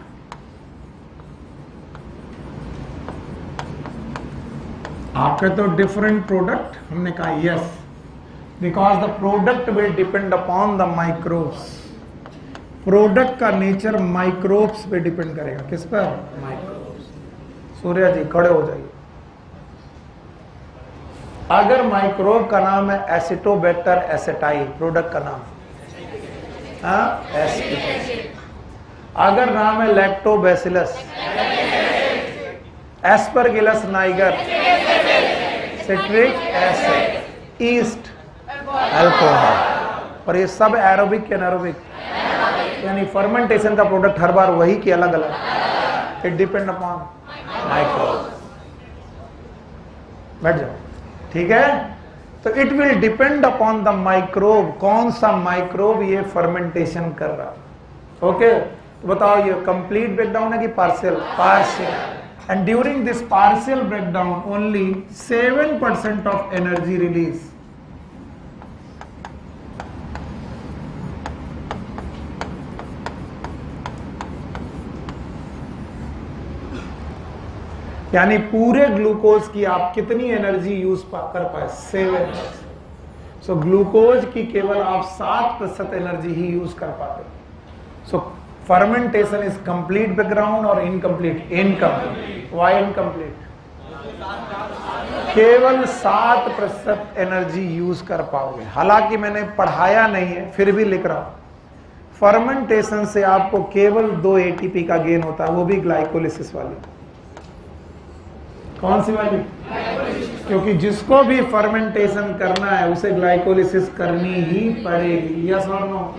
आपके तो डिफरेंट प्रोडक्ट, हमने कहा yes, because the product will depend upon the microbes. Product का nature microbes पे depend करेगा। किस पर? माइक्रोब्स। सूर्या जी खड़े हो जाइए। अगर माइक्रोब का नाम है एसिटोबैक्टर एसिटाइल, प्रोडक्ट का नाम एसिटिक। अगर नाम है lactobacillus, Aspergillus Niger, citric acid, east, alcohol, और ये सब एरोबिक के एनारोबिक, यानी फर्मेंटेशन का प्रोडक्ट हर बार वही की अलग अलग। It depend upon microbe. बैठ जाओ, ठीक है। तो it will depend upon the microbe, कौन सा माइक्रोब ये फर्मेंटेशन कर रहा। ओके, तो बताओ ये कंप्लीट ब्रेकडाउन है कि partial? Partial. And during this partial breakdown only 7% of energy release. यानी पूरे ग्लूकोज की आप कितनी एनर्जी यूज कर पाए? 7%। सो ग्लूकोज की केवल आप 7% एनर्जी ही यूज कर पाते। सो फर्मेंटेशन इज कंप्लीट बैकग्राउंड और इनकम्प्लीट? इनकम्प्लीट। Why incomplete? केवल 7% एनर्जी यूज कर पाओगे। हालांकि मैंने पढ़ाया नहीं है, फिर भी लिख रहा हूं। फर्मेंटेशन से आपको केवल 2 एटीपी का गेन होता है, वो भी ग्लाइकोलिसिस वाली। कौन सी वाली? क्योंकि जिसको भी फर्मेंटेशन करना है उसे ग्लाइकोलिसिस करनी ही पड़ेगी। यस और नो?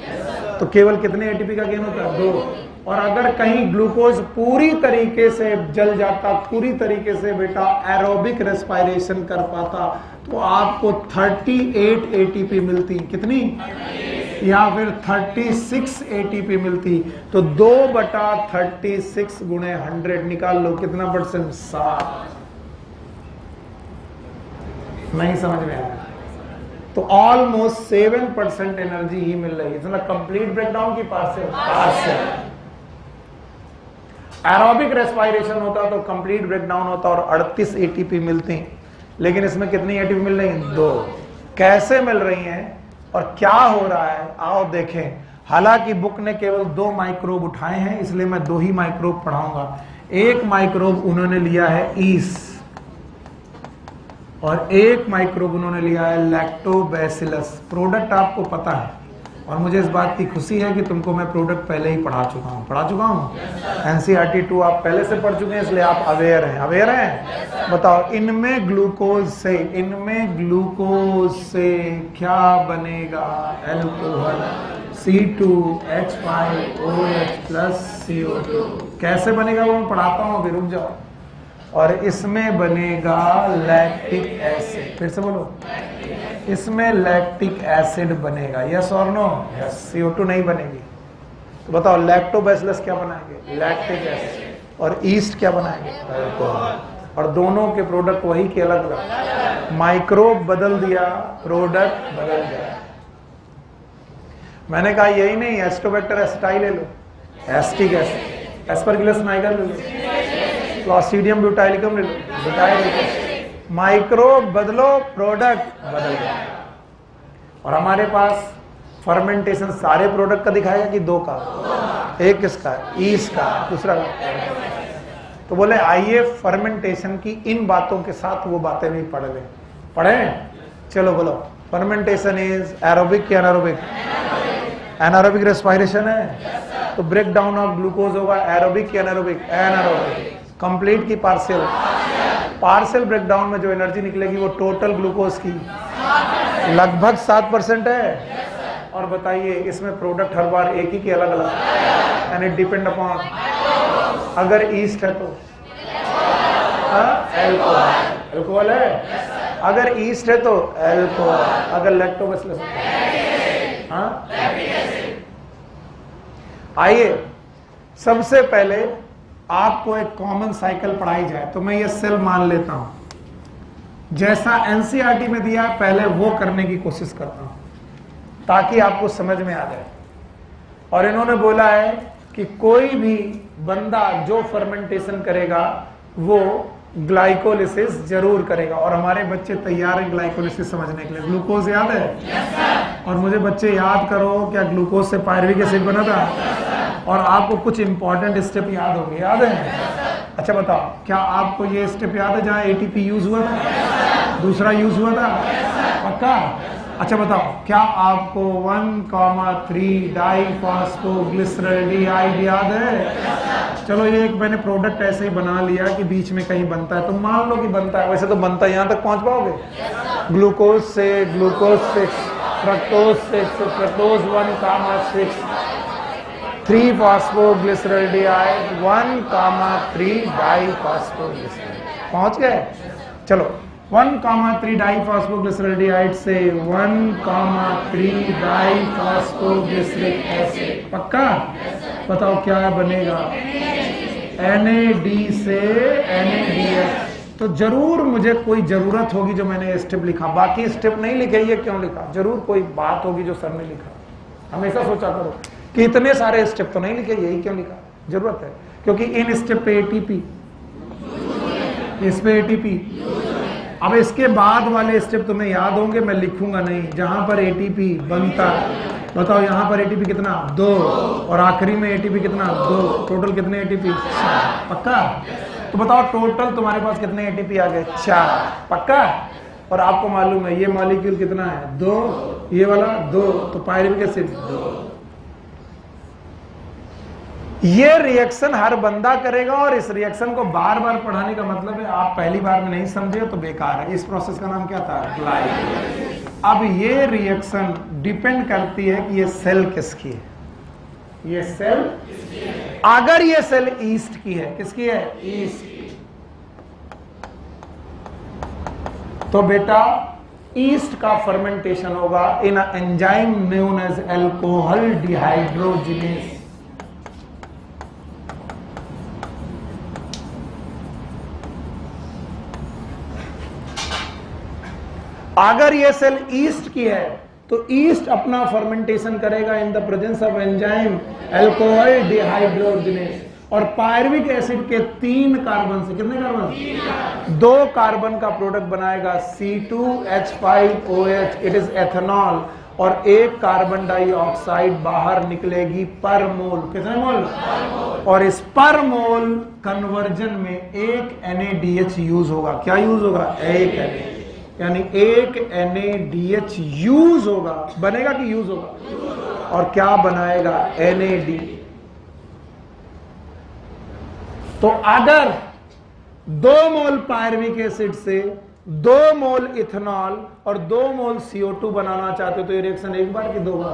तो केवल कितने एटीपी का गेन होता है? 2। और अगर कहीं ग्लूकोज पूरी तरीके से जल जाता, पूरी तरीके से बेटा एरोबिक रेस्पिरेशन कर पाता, तो आपको 38 एटीपी मिलती। कितनी? या फिर 36 एटीपी मिलती। तो 2/36 गुणे 100 निकाल लो, कितना परसेंट? 7। नहीं समझ में आया? तो ऑलमोस्ट 7% एनर्जी ही मिल रही है। मतलब कंप्लीट ब्रेकडाउन की पार्शियल। एरोबिक रेस्पिरेशन होता तो कंप्लीट ब्रेकडाउन होता और 38 एटीपी मिलती, लेकिन इसमें कितनी एटीपी मिल रही है? 2। कैसे मिल रही हैं और क्या हो रहा है, आओ देखें। हालांकि बुक ने केवल 2 माइक्रोब उठाए हैं, इसलिए मैं 2 ही माइक्रोब पढ़ाऊंगा। एक माइक्रोब उन्होंने लिया है ईस्ट और एक माइक्रोब उन्होंने लिया है लैक्टोबैसिलस। प्रोडक्ट आपको पता है और मुझे इस बात की खुशी है कि तुमको मैं प्रोडक्ट पहले ही पढ़ा चुका हूँ। एनसीईआरटी 2 आप पहले से पढ़ चुके हैं, इसलिए आप अवेयर हैं। बताओ, इनमें ग्लूकोज से क्या बनेगा? Alcohol C2H5OH + CO2। कैसे बनेगा वो मैं पढ़ाता हूँ, अभी रुक जाओ। और इसमें बनेगा लैक्टिक एसिड। फिर से बोलो, इसमें लैक्टिक एसिड बनेगा। यस और नो? यस। CO2 नहीं बनेगी। तो बताओ, लैक्टोबैसिलस क्या बनाएंगे? Lactic acid. और ईस्ट क्या बनाएंगे? अल्कोहल। और दोनों के प्रोडक्ट वही के अलग अलग। माइक्रोब बदल दिया, प्रोडक्ट बदल गया। मैंने कहा यही नहीं, एस्टोबैक्टर एसिटाइल ले लो, एस्टिक एसिड, एस्परगिलस नाइगर ले लो, क्लॉस्ट्रिडियम ब्यूटाइलिकम ले लो, ब्यूटाइल। माइक्रोब बदलो, प्रोडक्ट बदल गया। और हमारे पास फर्मेंटेशन सारे प्रोडक्ट का दिखाएगा कि 2 का? एक किसका? ईस्ट का, दूसरा का। तो बोले आइए फर्मेंटेशन की इन बातों के साथ वो बातें भी पढ़ लें। पढ़े? चलो बोलो, फर्मेंटेशन इज एरोबिक या एनारोबिक? एनारोबिक रेस्पिरेशन है, तो ब्रेक डाउन ऑफ ग्लूकोज होगा एरोबिक या एनारोबिक? एनारोबिक। कंप्लीट की पार्शियल? पार्शियल ब्रेकडाउन में जो एनर्जी निकलेगी वो टोटल ग्लूकोज की लगभग 7% है। और बताइए, इसमें प्रोडक्ट हर बार एक ही के अलग अलग, यानी डिपेंड अपॉन। अगर ईस्ट है तो अल्कोहल है, अगर ईस्ट है तो अल्कोहल, अगर लैक्टोबैसिलस आइए सबसे पहले आपको एक कॉमन साइकिल पढ़ाई जाए, तो मैं ये सेल मान लेता हूं जैसा एनसीईआरटी में दिया है, पहले वो करने की कोशिश करता हूं ताकि आपको समझ में आ जाए। और इन्होंने बोला है कि कोई भी बंदा जो फर्मेंटेशन करेगा वो ग्लाइकोलिसिस जरूर करेगा, और हमारे बच्चे तैयार हैं ग्लाइकोलिसिस समझने के लिए। ग्लूकोज याद है? yes, और मुझे बच्चे याद करो, क्या ग्लूकोज से पायरुविक एसिड बना था? और आपको कुछ इंपॉर्टेंट स्टेप याद होंगे, याद है? अच्छा बताओ, क्या आपको ये स्टेप याद है जहाँ एटीपी यूज हुआ था, दूसरा यूज हुआ था? पक्का? अच्छा बताओ, क्या आपको 1,3 डाइफॉस्फोग्लिसरल्डिहाइड याद है? चलो ये एक मैंने प्रोडक्ट ऐसे ही बना लिया कि बीच में कहीं बनता है, तो मान लो कि बनता है, वैसे तो बनता है, यहाँ तक पहुंच पाओगे? ग्लूकोज से ग्लूकोज 6, फ्रक्टोज 6, फ्रक्टोज 1,6, 3 फॉस्फोग्लिसरल्डिहाइड 1,3 डाइफॉस्फोग्लिसरल्डिहाइड। पहुंच गए? चलो 1,3 डाइफॉस्फोग्लिसरल्डिहाइड से 1,3 डाइफॉस्फोग्लिसरिक एसिड। पक्का? बताओ क्या बनेगा? NAD से NADH। तो जरूर मुझे कोई जरूरत होगी जो मैंने स्टेप लिखा, बाकी स्टेप नहीं लिखे। ये क्यों लिखा? जरूर कोई बात होगी जो सर ने लिखा। हमेशा सोचा करो कि इतने सारे स्टेप तो नहीं लिखे, यही क्यों लिखा? जरूरत है, क्योंकि इन स्टेप पे एटीपी इस पे एटीपी। अब इसके बाद वाले स्टेप तुम्हें याद होंगे, मैं लिखूंगा नहीं। जहां पर एटीपी बनता है, बताओ यहां पर एटीपी कितना, 2, और आखिरी में एटीपी कितना, 2। टोटल कितने एटीपी, 4। पक्का? तो बताओ टोटल तुम्हारे पास कितने एटीपी आ गए, 4। पक्का? और आपको मालूम है ये मॉलिक्यूल कितना है, 2, ये वाला 2, तो पायरुविक एसिड 2। ये रिएक्शन हर बंदा करेगा, और इस रिएक्शन को बार बार पढ़ाने का मतलब है आप पहली बार में नहीं समझे तो बेकार है। इस प्रोसेस का नाम क्या था, ग्लाइकोलाइसिस। अब ये रिएक्शन डिपेंड करती है कि ये सेल किसकी है। ये सेल, अगर ये सेल ईस्ट की है, किसकी है, ईस्ट की, तो बेटा ईस्ट का फर्मेंटेशन होगा इन enzyme known as alcohol dehydrogenase. अगर ये सेल ईस्ट की है तो ईस्ट अपना फर्मेंटेशन करेगा in the presence of enzyme alcohol dehydrogenase. और पायरुविक एसिड के 3 कार्बन से, कितने कार्बन, 2 कार्बन का प्रोडक्ट बनाएगा C2H5OH, इट इज एथेनॉल, और 1 कार्बन डाइऑक्साइड बाहर निकलेगी पर मोल। कितने मोल, और इस पर मोल कन्वर्जन में 1 NaDH यूज होगा। क्या यूज होगा, 1 Na, यानी 1 NaDH यूज होगा। बनेगा कि यूज होगा, और क्या बनाएगा, NAD। तो अगर 2 मोल पायरुविक एसिड से 2 मोल इथेनॉल और 2 मोल CO2 बनाना चाहते हो तो ये रिएक्शन 1 बार कि 2 बार,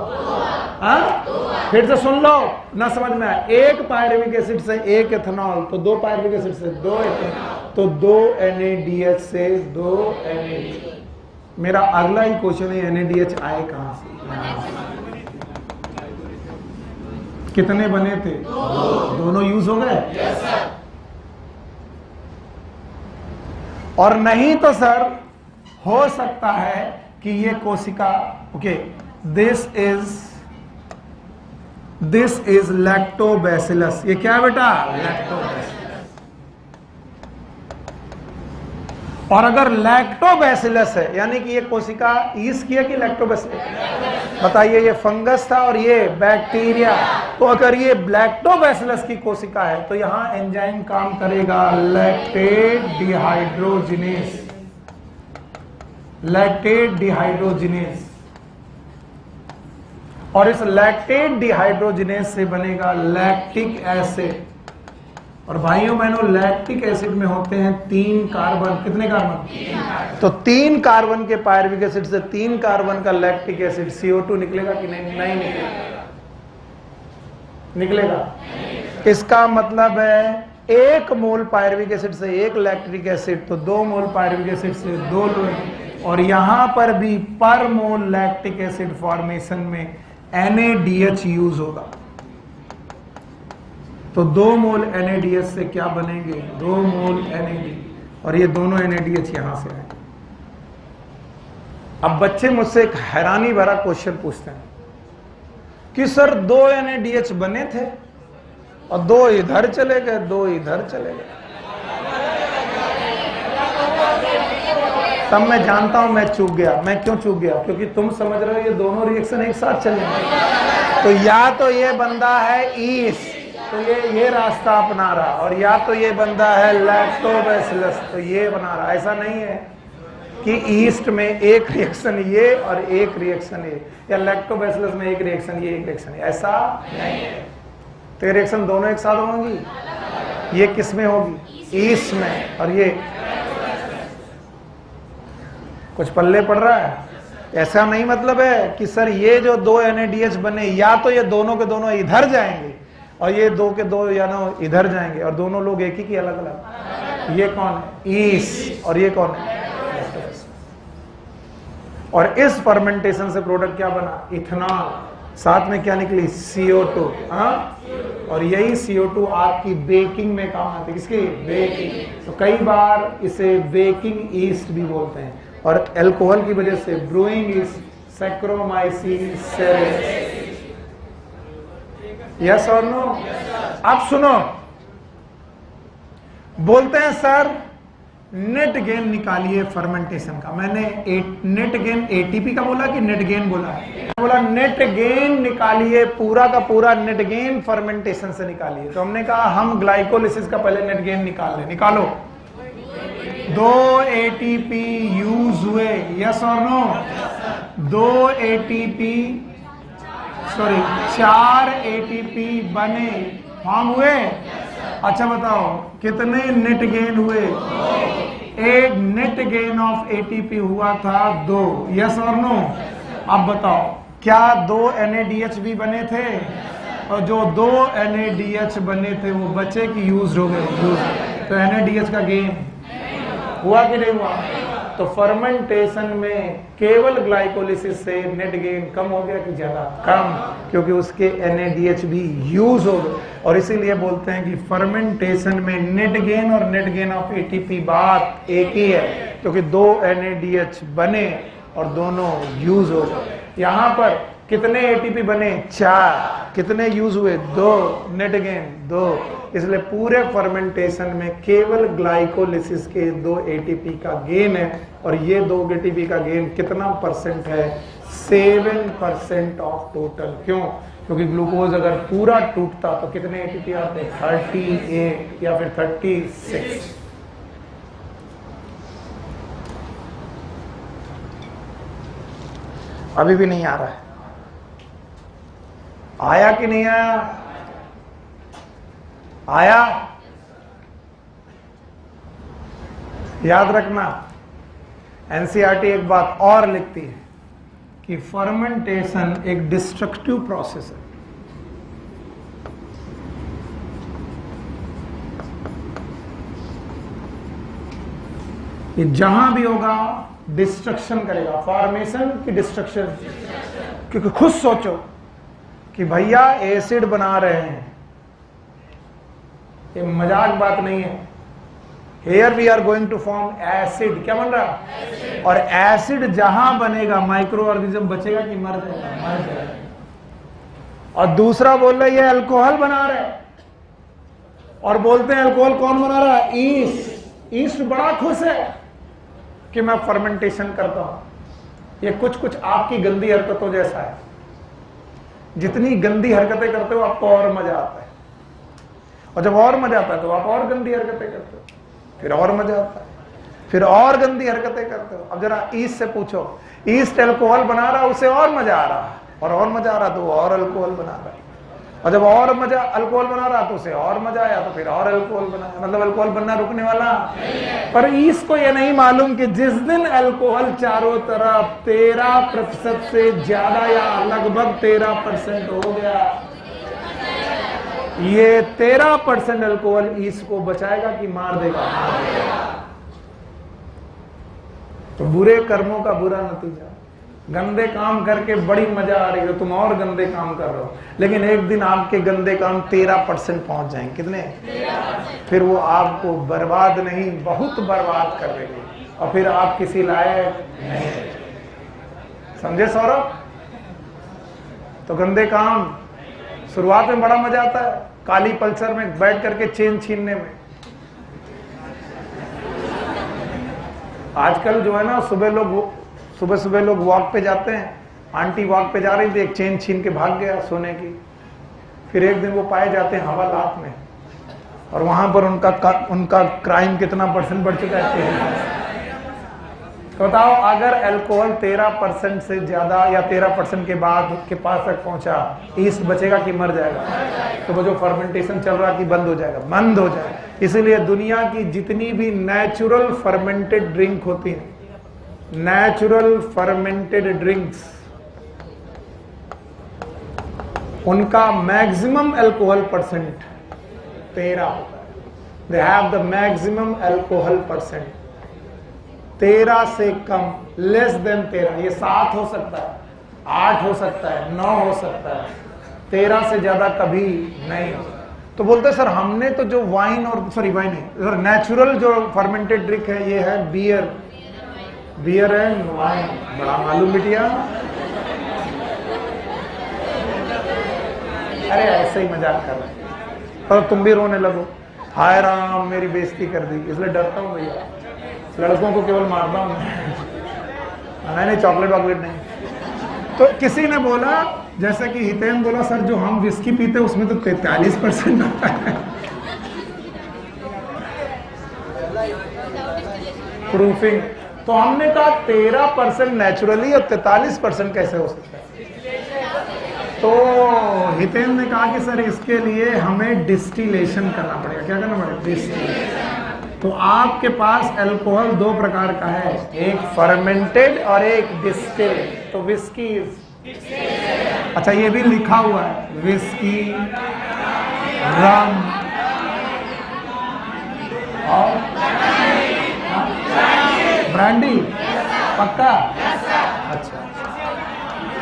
हाँ? फिर से सुन लो ना, समझ में आया। 1 पायरुविक एसिड से 1 इथेनॉल, तो 2 पायरुविक एसिड से 2 इथेनॉल, तो 2 NaDH से 2 NaD। मेरा अगला ही क्वेश्चन है, NaDH आए कहां से, कितने बने थे, दोनों यूज हो गए। और नहीं तो सर हो सकता है कि ये कोशिका, ओके, दिस इज लैक्टोबैसिलस। ये क्या है बेटा, लैक्टोबैसिलस। और अगर लैक्टोबैसिलस है, यानी कि ये कोशिका ईस्ट की है कि लैक्टोबैसिलस, बताइए। ये फंगस था और ये बैक्टीरिया। तो अगर ये लैक्टोबैसिलस की कोशिका है तो यहां एंजाइम काम करेगा लैक्टेट डिहाइड्रोजिनेस। लैक्टेट डिहाइड्रोजिनेस, और इस लैक्टेट डिहाइड्रोजिनेस से बनेगा लैक्टिक एसिड। और भाइयों बहनों, लैक्टिक एसिड में होते हैं 3 कार्बन। कितने कार्बन, तो 3 कार्बन के पायरुविक एसिड से 3 कार्बन का लैक्टिक एसिड CO2 निकलेगा कि नहीं, नहीं निकलेगा, निकलेगा। इसका मतलब है 1 मोल पायरुविक एसिड से 1 लैक्टिक एसिड, तो 2 मोल पायरुविक एसिड से 2 लोग। और यहां पर भी पर मोल लैक्टिक एसिड फॉर्मेशन में NaDH यूज होगा। तो 2 मोल NaDH से क्या बनेंगे, 2 मोल NaD, और ये दोनों NaDH यहां से आए। अब बच्चे मुझसे एक हैरानी भरा क्वेश्चन पूछते हैं कि सर 2 NaDH बने थे और 2 इधर चले गए, 2 इधर चले गए। तब मैं जानता हूं मैं चूक गया। मैं क्यों चूक गया, क्योंकि तुम समझ रहे हो ये दोनों रिएक्शन एक साथ चलेंगे। तो या तो ये बंदा है ईस्ट, तो ये रास्ता अपना रहा, और या तो ये बंदा है लैक्टोबैसिलस, तो ये बना रहा। ऐसा नहीं है कि ईस्ट में एक रिएक्शन ये और एक रिएक्शन ये, या लैक्टोबैसिलस में एक रिएक्शन ये, एक रिएक्शन ये, ऐसा नहीं है। तो ये रिएक्शन दोनों एक साथ होंगी। ये किस में होगी, ईस्ट में, और ये कुछ पल्ले पड़ रहा है। ऐसा नहीं मतलब है कि सर ये जो 2 NaDH बने, या तो ये दोनों के दोनों इधर जाएंगे और ये 2 के 2 या ना इधर जाएंगे, और दोनों लोग एक ही की अलग अलग। ये कौन है, ईस्ट, और ये कौन है, और इस फर्मेंटेशन से प्रोडक्ट क्या बना, इथेनॉल। साथ में क्या निकली, CO2। हाँ, और यही CO2 आपकी बेकिंग में काम आती है। किसकी, बेकिंग। तो कई बार इसे बेकिंग ईस्ट भी बोलते हैं, और अल्कोहल की वजह से ब्रूइंग ईस्ट, सैक्रोमाइसिन सेरेस। यस और नो। अब सुनो, बोलते हैं सर नेट गेन निकालिए फर्मेंटेशन का। मैंने नेट गेन एटीपी का बोला कि नेट गेन बोला? बोला नेट गेन निकालिए, पूरा का पूरा नेट गेन फर्मेंटेशन से निकालिए। तो हमने कहा हम ग्लाइकोलिसिस का पहले नेट गेन निकाल लें। निकालो। 2 एटीपी यूज हुए, यस और नो? 2 एटीपी सॉरी 4 एटीपी बने, फॉर्म हुए। अच्छा बताओ कितने नेट गेन हुए? एक नेट गेन ऑफ एटीपी हुआ था 2, यस और नो? अब बताओ क्या 2 NADH भी बने थे? और जो 2 NADH बने थे वो बचे कि यूज हो गए? यूज। तो NADH का गेन हुआ कि नहीं हुआ? तो फर्मेंटेशन में केवल ग्लाइकोलिसिस से नेट गेन कम हो गया कि ज्यादा? कम, क्योंकि उसके NADH भी यूज हो गए। और इसीलिए बोलते हैं कि फर्मेंटेशन में नेट गेन और नेट गेन ऑफ एटीपी बात एक ही है, क्योंकि 2 NADH बने और दोनों यूज हो गए। यहां पर कितने एटीपी बने? 4। कितने यूज हुए? 2। Net gain 2। इसलिए पूरे फर्मेंटेशन में केवल ग्लाइकोलिसिस के 2 एटीपी का गेन है। और ये 2 एटीपी का गेन कितना परसेंट है? 7% ऑफ टोटल। क्यों? क्योंकि ग्लूकोज अगर पूरा टूटता तो कितने एटीपी आते? 38 या फिर 36। अभी भी नहीं आ रहा है? आया कि नहीं आया? आया? याद रखना, एनसीईआरटी एक बात और लिखती है कि फर्मेंटेशन एक डिस्ट्रक्टिव प्रोसेस है। ये जहां भी होगा डिस्ट्रक्शन करेगा। फॉर्मेशन की डिस्ट्रक्शन। क्योंकि खुद सोचो कि भैया एसिड बना रहे हैं, ये मजाक बात नहीं है। Here we are going to form acid. क्या बन रहा? एसिड। और एसिड जहां बनेगा माइक्रो ऑर्गेनिज्म बचेगा कि मर जाएगा? मर जाएगा। और दूसरा बोल रहा है ये अल्कोहल बना रहे हैं, और बोलते हैं अल्कोहल कौन बना रहा है? ईस्ट। ईस्ट बड़ा खुश है कि मैं फर्मेंटेशन करता हूं। ये कुछ कुछ आपकी गंदी हरकतों जैसा है। जितनी गंदी हरकतें करते हो आपको और मजा आता है, और जब और मजा आता है तो आप और गंदी हरकतें करते हो, फिर और मजा आता है, फिर और गंदी हरकतें करते हो। अब जरा ईस्ट से पूछो, ईस्ट अल्कोहल बना रहा, उसे और मजा आ रहा, और मजा आ रहा तो और अल्कोहल बना रहा, और जब और मजा अल्कोहल बना रहा तो उसे और मजा आया तो फिर और अल्कोहल बनाया। मतलब अल्कोहल बनना रुकने वाला नहीं है। पर इसको ये नहीं मालूम कि जिस दिन अल्कोहल चारों तरफ 13% से ज्यादा या लगभग 13% हो गया, ये 13% अल्कोहल इसको बचाएगा कि मार देगा? तो बुरे कर्मों का बुरा नतीजा। गंदे काम करके बड़ी मजा आ रही है, तुम और गंदे काम कर रहे हो, लेकिन एक दिन आपके गंदे काम 13% पहुंच जाएंगे। कितने? 13%। फिर वो आपको बर्बाद नहीं बहुत बर्बाद कर देंगे, और फिर आप किसी लायक नहीं। समझे सौरभ? तो गंदे काम शुरुआत में बड़ा मजा आता है, काली पल्सर में बैठ करके चेन छीनने में। आजकल जो है ना, सुबह सुबह लोग वॉक पे जाते हैं, आंटी वॉक पे जा रही थी, एक चेन छीन के भाग गया सोने की। फिर एक दिन वो पाए जाते हैं हवालात में, और वहां पर उनका क्राइम कितना % बढ़ चुका है? तो बताओ, अगर अल्कोहल 13% से ज्यादा या 13% के बाद के पास तक पहुंचा, ईस्ट बचेगा कि मर जाएगा? तो वो जो फर्मेंटेशन चल रहा कि बंद हो जाएगा? बंद हो जाएगा। इसीलिए दुनिया की जितनी भी नेचुरल फर्मेंटेड ड्रिंक होती है, नेचुरल फर्मेंटेड ड्रिंक्स, उनका मैक्सिमम अल्कोहल % 13 होता है। They have the maximum alcohol % 13 से कम, लेस देन 13। ये 7 हो सकता है, 8 हो सकता है, 9 हो सकता है, 13 से ज्यादा कभी नहीं हो सकता। तो बोलते सर हमने तो जो वाइन और वाइन है नेचुरल जो फर्मेंटेड ड्रिंक है, ये है बियर एंड वाइन। बड़ा मालूम बिटिया, अरे ऐसे ही मजाक कर रहे हैं, और तुम भी रोने लगो, हाय राम मेरी बेइज्जती कर दी। इसलिए डरता हूं भैया, लड़कों को केवल मारता हूँ नहीं, चॉकलेट वॉकलेट नहीं। तो किसी ने बोला, जैसे कि हितेन बोला, सर जो हम विस्की पीते हैं उसमें तो 43% आता है। प्रूफिंग, तो हमने कहा 13% नेचुरली और 43% कैसे हो सकता है? तो हितेन ने कहा कि सर इसके लिए हमें डिस्टिलेशन करना पड़ेगा। क्या करना पड़ेगा? डिस्टिलेशन। तो आपके पास अल्कोहल दो प्रकार का है, एक फर्मेंटेड और एक डिस्टिल्ड। तो विस्की, अच्छा ये भी लिखा हुआ है, विस्की, रम और ब्रांडी। पक्का?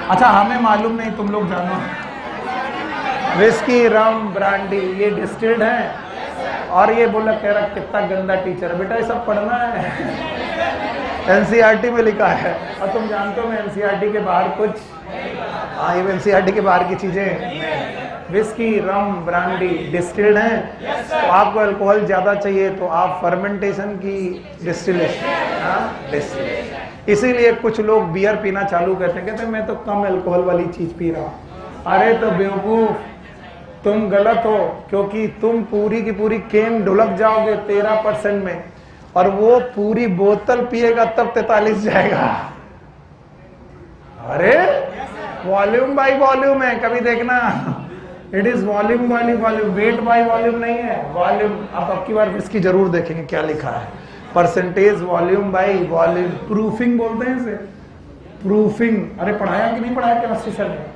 अच्छा हमें मालूम नहीं, तुम लोग जानो। विस्की, रम, ब्रांडी ये डिस्टिल्ड है। और ये बोला, कह रहा कितना गंदा टीचर है। बेटा ये सब पढ़ना है, एनसीईआरटी में लिखा है। और तुम जानते हो मैं एनसीईआरटी के बाहर कुछ, हाँ ये एनसीईआरटी के बाहर की चीजें, विस्की, रम, ब्रांडी डिस्टिल्ड हैं। तो आपको अल्कोहल ज्यादा चाहिए तो आप फर्मेंटेशन की डिस्टिलेशन, डिस्टिलेशन। इसीलिए कुछ लोग बियर पीना चालू करते हैं, कहते हैं मैं तो कम अल्कोहल वाली चीज पी रहा हूं। अरे तो बेवकूफ, तुम गलत हो, क्योंकि तुम पूरी की पूरी केन ढुलक जाओगे 13% में, और वो पूरी बोतल पिएगा तब 43 जाएगा। अरे वॉल्यूम बाय वॉल्यूम है, कभी देखना। It is volume by volume, weight by volume नहीं है, वॉल्यूम। अब की बार इसकी जरूर देखेंगे क्या लिखा है, percentage volume by volume. Proofing बोलते हैं इसे, प्रूफिंग। अरे पढ़ाया कि नहीं पढ़ाया केमिस्ट्री सर ने?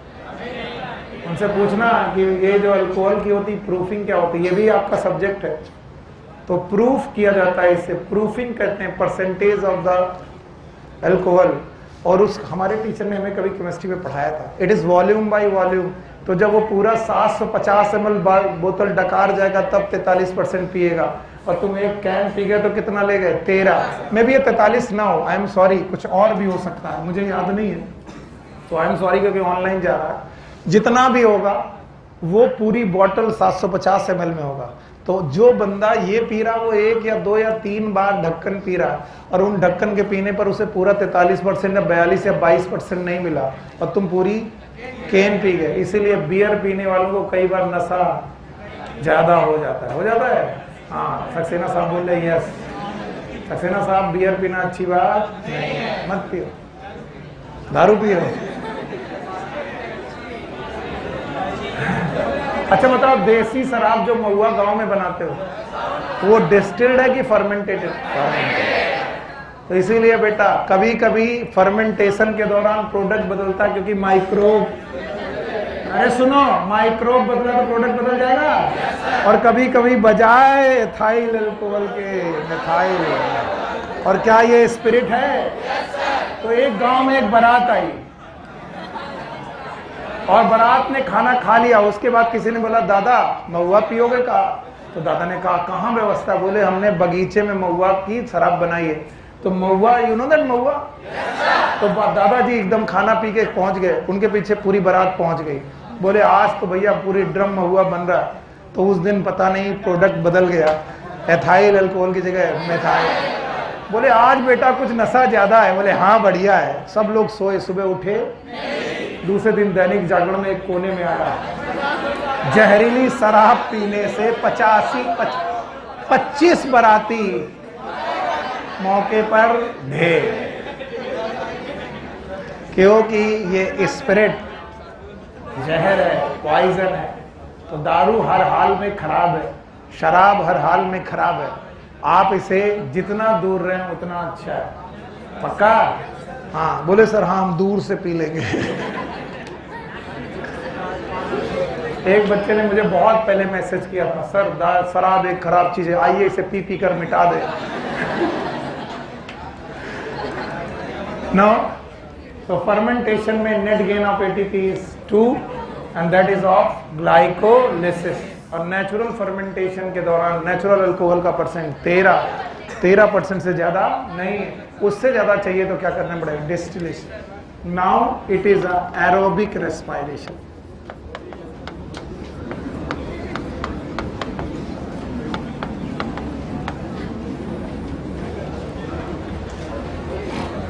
उनसे पूछना कि ये जो अल्कोहल की होती प्रूफिंग क्या होती है, ये भी आपका सब्जेक्ट है। तो प्रूफ किया जाता है, इसे प्रूफिंग कहते हैं, परसेंटेज ऑफ द अल्कोहल। और उस हमारे टीचर ने हमें कभी केमिस्ट्री में पढ़ाया था, it is volume by volume. तो जब वो पूरा 750 ml बोतल डकार जाएगा तब 43% पिएगा, और तुम एक कैन पी गए तो कितना ले गए? 13 में भी ये 43 ना हो, आई एम सॉरी, कुछ और भी हो सकता है, मुझे याद नहीं है, तो आई एम सॉरी, क्योंकि ऑनलाइन जा रहा है। जितना भी होगा वो पूरी बॉटल 750 ml में होगा। तो जो बंदा ये पी रहा वो 1 या 2 या 3 बार ढक्कन पी रहा है, और उन ढक्कन के पीने पर उसे पूरा 43% या 42 या 22% नहीं मिला, और तुम पूरी केन पी गए। इसीलिए बियर पीने वालों को कई बार नशा ज्यादा हो जाता है। हो जाता है? हाँ, सक्सेना साहब बोल रहे यस। सक्सेना साहब, बियर पीना अच्छी बात नहीं, मत पियो, दारू पियो। अच्छा बताओ, देसी शराब जो महुआ गांव में बनाते हो वो डिस्टिल्ड है कि फर्मेंटेटेड? तो इसीलिए बेटा कभी कभी फर्मेंटेशन के दौरान प्रोडक्ट बदलता है, क्योंकि माइक्रोब, अरे सुनो, माइक्रोब बदला तो प्रोडक्ट बदल जाएगा। और कभी कभी बजाय एथाइल अल्कोहल के मिथाइल। और क्या ये स्पिरिट है? तो एक गांव में एक बारात आई, और बारात ने खाना खा लिया। उसके बाद किसी ने बोला, दादा महुआ पियोगे? का तो दादा ने कहा, कहाँ व्यवस्था? बोले हमने बगीचे में महुआ की शराब बनाई है। तो महुआ, यू नो दैट महुआ? तो दादाजी एकदम खाना पी के पहुंच गए, उनके पीछे पूरी बारात पहुंच गई। बोले आज तो भैया पूरी ड्रम महुआ बन रहा। तो उस दिन पता नहीं प्रोडक्ट बदल गया, एथाइल अल्कोहल की जगह मेथाइल। बोले आज बेटा कुछ नशा ज्यादा है। बोले हाँ बढ़िया है। सब लोग सोए, सुबह उठे, दूसरे दिन दैनिक जागरण में एक कोने में आया, जहरीली शराब पीने से 25 बाराती मौके पर ढेर, क्योंकि ये स्पिरिट जहर है, पॉइजन है। तो दारू हर हाल में खराब है, शराब हर हाल में खराब है। आप इसे जितना दूर रहें उतना अच्छा है। पक्का? हाँ। बोले सर हाँ हम दूर से पी लेंगे। एक बच्चे ने मुझे बहुत पहले मैसेज किया था, सर शराब एक खराब चीज है, आइए इसे पी पी कर मिटा दे। नो, तो फर्मेंटेशन में net gain of ATP is 2 and that is of glycolysis. और नेचुरल फर्मेंटेशन के दौरान नेचुरल अल्कोहल का परसेंट 13% से ज्यादा नहीं, उससे ज्यादा चाहिए तो क्या करना पड़ेगा? Distillation. Now it is aerobic respiration.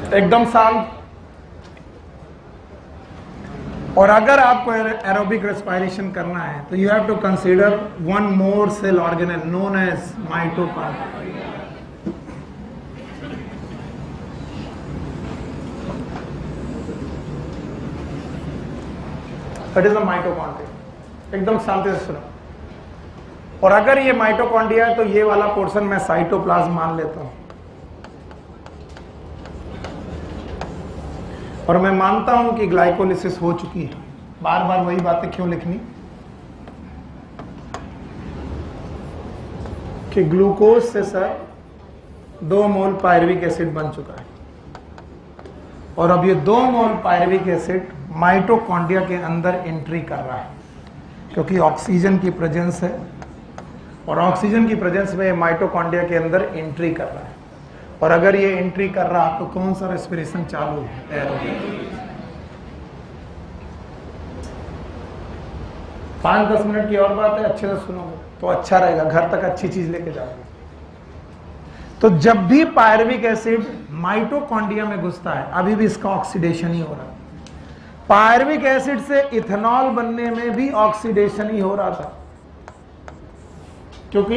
एकदम शांत। और अगर आपको एरोबिक रेस्पिरेशन करना है तो you have to consider one more cell organelle known as mitochondria. That is a mitochondria. एकदम शांति से सुनो। और अगर ये माइटोकॉन्ड्रिया है तो ये वाला पोर्शन मैं साइटोप्लाज्म मान लेता हूं, और मैं मानता हूं कि ग्लाइकोलिसिस हो चुकी है। बार बार वही बातें क्यों लिखनी कि ग्लूकोज से सर 2 मोल पायरुविक एसिड बन चुका है, और अब ये 2 मोल पायरुविक एसिड माइटोकॉन्ड्रिया के अंदर एंट्री कर रहा है, क्योंकि ऑक्सीजन की प्रेजेंस है, और ऑक्सीजन की प्रेजेंस में माइटोकॉन्ड्रिया के अंदर एंट्री कर रहा है। और अगर ये एंट्री कर रहा तो कौन सा रेस्पिरेशन चालू है? एरोबिक। 5-10 मिनट की और बात है, अच्छे से सुनोगे तो अच्छा रहेगा, घर तक अच्छी चीज लेके जाओगे। तो जब भी पायरुविक एसिड माइटोकॉन्ड्रिया में घुसता है, अभी भी इसका ऑक्सीडेशन ही हो रहा है। पायरुविक एसिड से इथेनॉल बनने में भी ऑक्सीडेशन ही हो रहा था, क्योंकि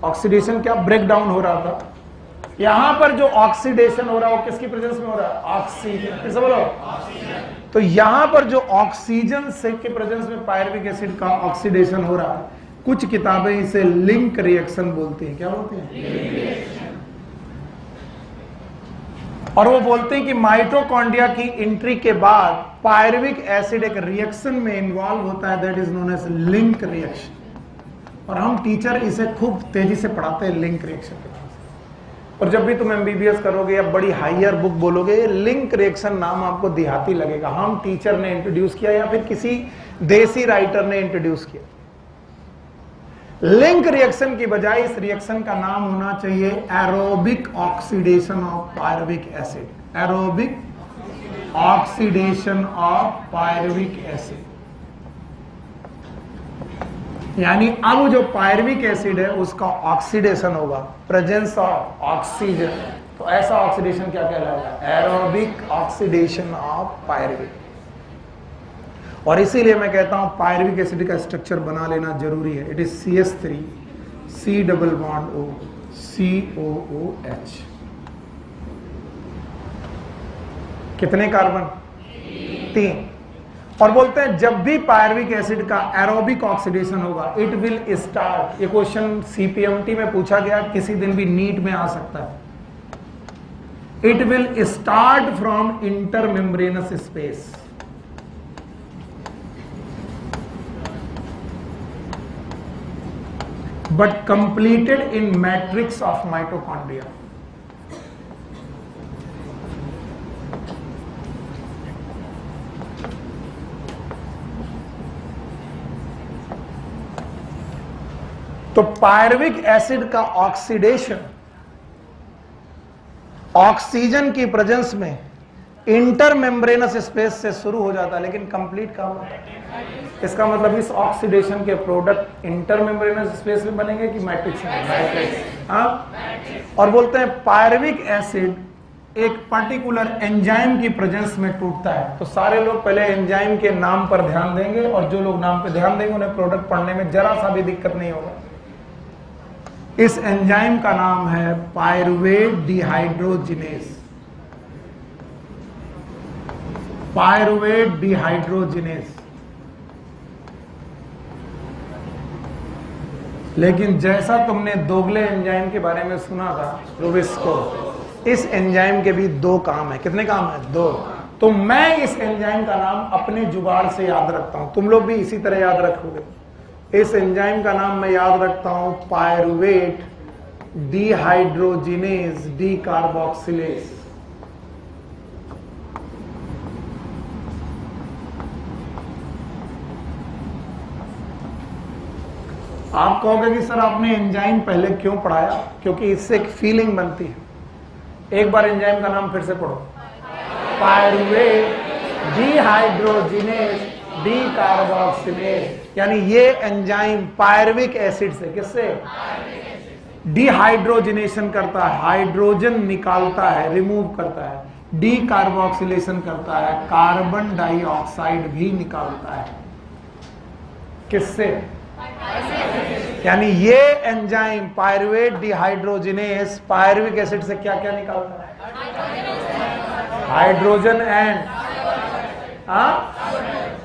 ऑक्सीडेशन क्या, ब्रेक डाउन हो रहा था। यहां पर जो ऑक्सीडेशन हो रहा है वो किसकी प्रेजेंस में हो रहा है? ऑक्सीजन। किसे बोलो? ऑक्सीजन। तो यहां पर जो ऑक्सीजन से के प्रेजेंस में पायरुविक एसिड का ऑक्सीडेशन हो रहा है, कुछ किताबें इसे लिंक रिएक्शन बोलती हैं। क्या बोलती हैं? और वो बोलते हैं कि माइटोकॉन्ड्रिया की एंट्री के बाद पायरुविक एसिड एक रिएक्शन में इन्वॉल्व होता है, that is known as link reaction. और हम टीचर इसे खूब तेजी से पढ़ाते हैं, लिंक रिएक्शन के नाम से। और जब भी तुम एमबीबीएस करोगे या बड़ी हायर बुक बोलोगे, लिंक रिएक्शन नाम आपको देहाती लगेगा। हम टीचर ने इंट्रोड्यूस किया या फिर किसी देसी राइटर ने इंट्रोड्यूस किया। लिंक रिएक्शन की बजाय इस रिएक्शन का नाम होना चाहिए aerobic oxidation of pyruvic acid. Aerobic oxidation of pyruvic acid. यानी अब जो पायरुविक एसिड है उसका ऑक्सीडेशन होगा, प्रेजेंस ऑफ ऑक्सीजन। तो ऐसा ऑक्सीडेशन क्या कहलाएगा? Aerobic oxidation of pyruvic. और इसीलिए मैं कहता हूं पायरुविक एसिड का स्ट्रक्चर बना लेना जरूरी है। It is CH3 C double bond O COOH। कितने कार्बन? 3। और बोलते हैं जब भी पायरुविक एसिड का एरोबिक ऑक्सीडेशन होगा, इट विल स्टार्ट। ये क्वेश्चन CPMT में पूछा गया, किसी दिन भी नीट में आ सकता है। It will start from intermembranous space. but completed in matrix of mitochondria। तो पायरुविक एसिड का ऑक्सीडेशन ऑक्सीजन की प्रेजेंस में इंटरमेम्ब्रेनस स्पेस से शुरू हो जाता है, लेकिन कंप्लीट कहां होता है? इसका मतलब इस ऑक्सीडेशन के प्रोडक्ट इंटरमेम्ब्रेनस स्पेस में बनेंगे कि मैट्रिक्स में? मैट्रिक्स। हाँ। और बोलते हैं पायरुविक एसिड एक पर्टिकुलर एंजाइम की प्रेजेंस में टूटता है। तो सारे लोग पहले एंजाइम के नाम पर ध्यान देंगे, और जो लोग नाम पे ध्यान देंगे उन्हें प्रोडक्ट पढ़ने में जरा सा भी दिक्कत नहीं होगा। इस एंजाइम का नाम है पायरुवेट डिहाइड्रोजिनेज। Pyruvate dehydrogenase. लेकिन जैसा तुमने दोगले एंजाइम के बारे में सुना था, रुबिस्को, इस एंजाइम के भी 2 काम है। कितने काम है? 2। तो मैं इस एंजाइम का नाम अपने जुगाड़ से याद रखता हूं, तुम लोग भी इसी तरह याद रखोगे। इस एंजाइम का नाम मैं याद रखता हूं पायरुवेट डिहाइड्रोजिनेज डीकार्बोक्सिलेज। आप कहोगे कि सर आपने एंजाइम पहले क्यों पढ़ाया? क्योंकि इससे एक फीलिंग बनती है। एक बार एंजाइम का नाम फिर से पढ़ो, पायरुवेट डिहाइड्रोजिनेज डीकार्बोक्सिलेज। यानी ये एंजाइम पायरुविक एसिड से, किससे? डिहाइड्रोजनेशन करता है, हाइड्रोजन निकालता है, रिमूव करता है। डी कार्बोक्सिलेशन करता है, कार्बन डाइऑक्साइड भी निकालता है। किससे? यानी ये enzyme pyruvate dehydrogenase pyruvic acid से क्या क्या निकालता है? Hydrogen and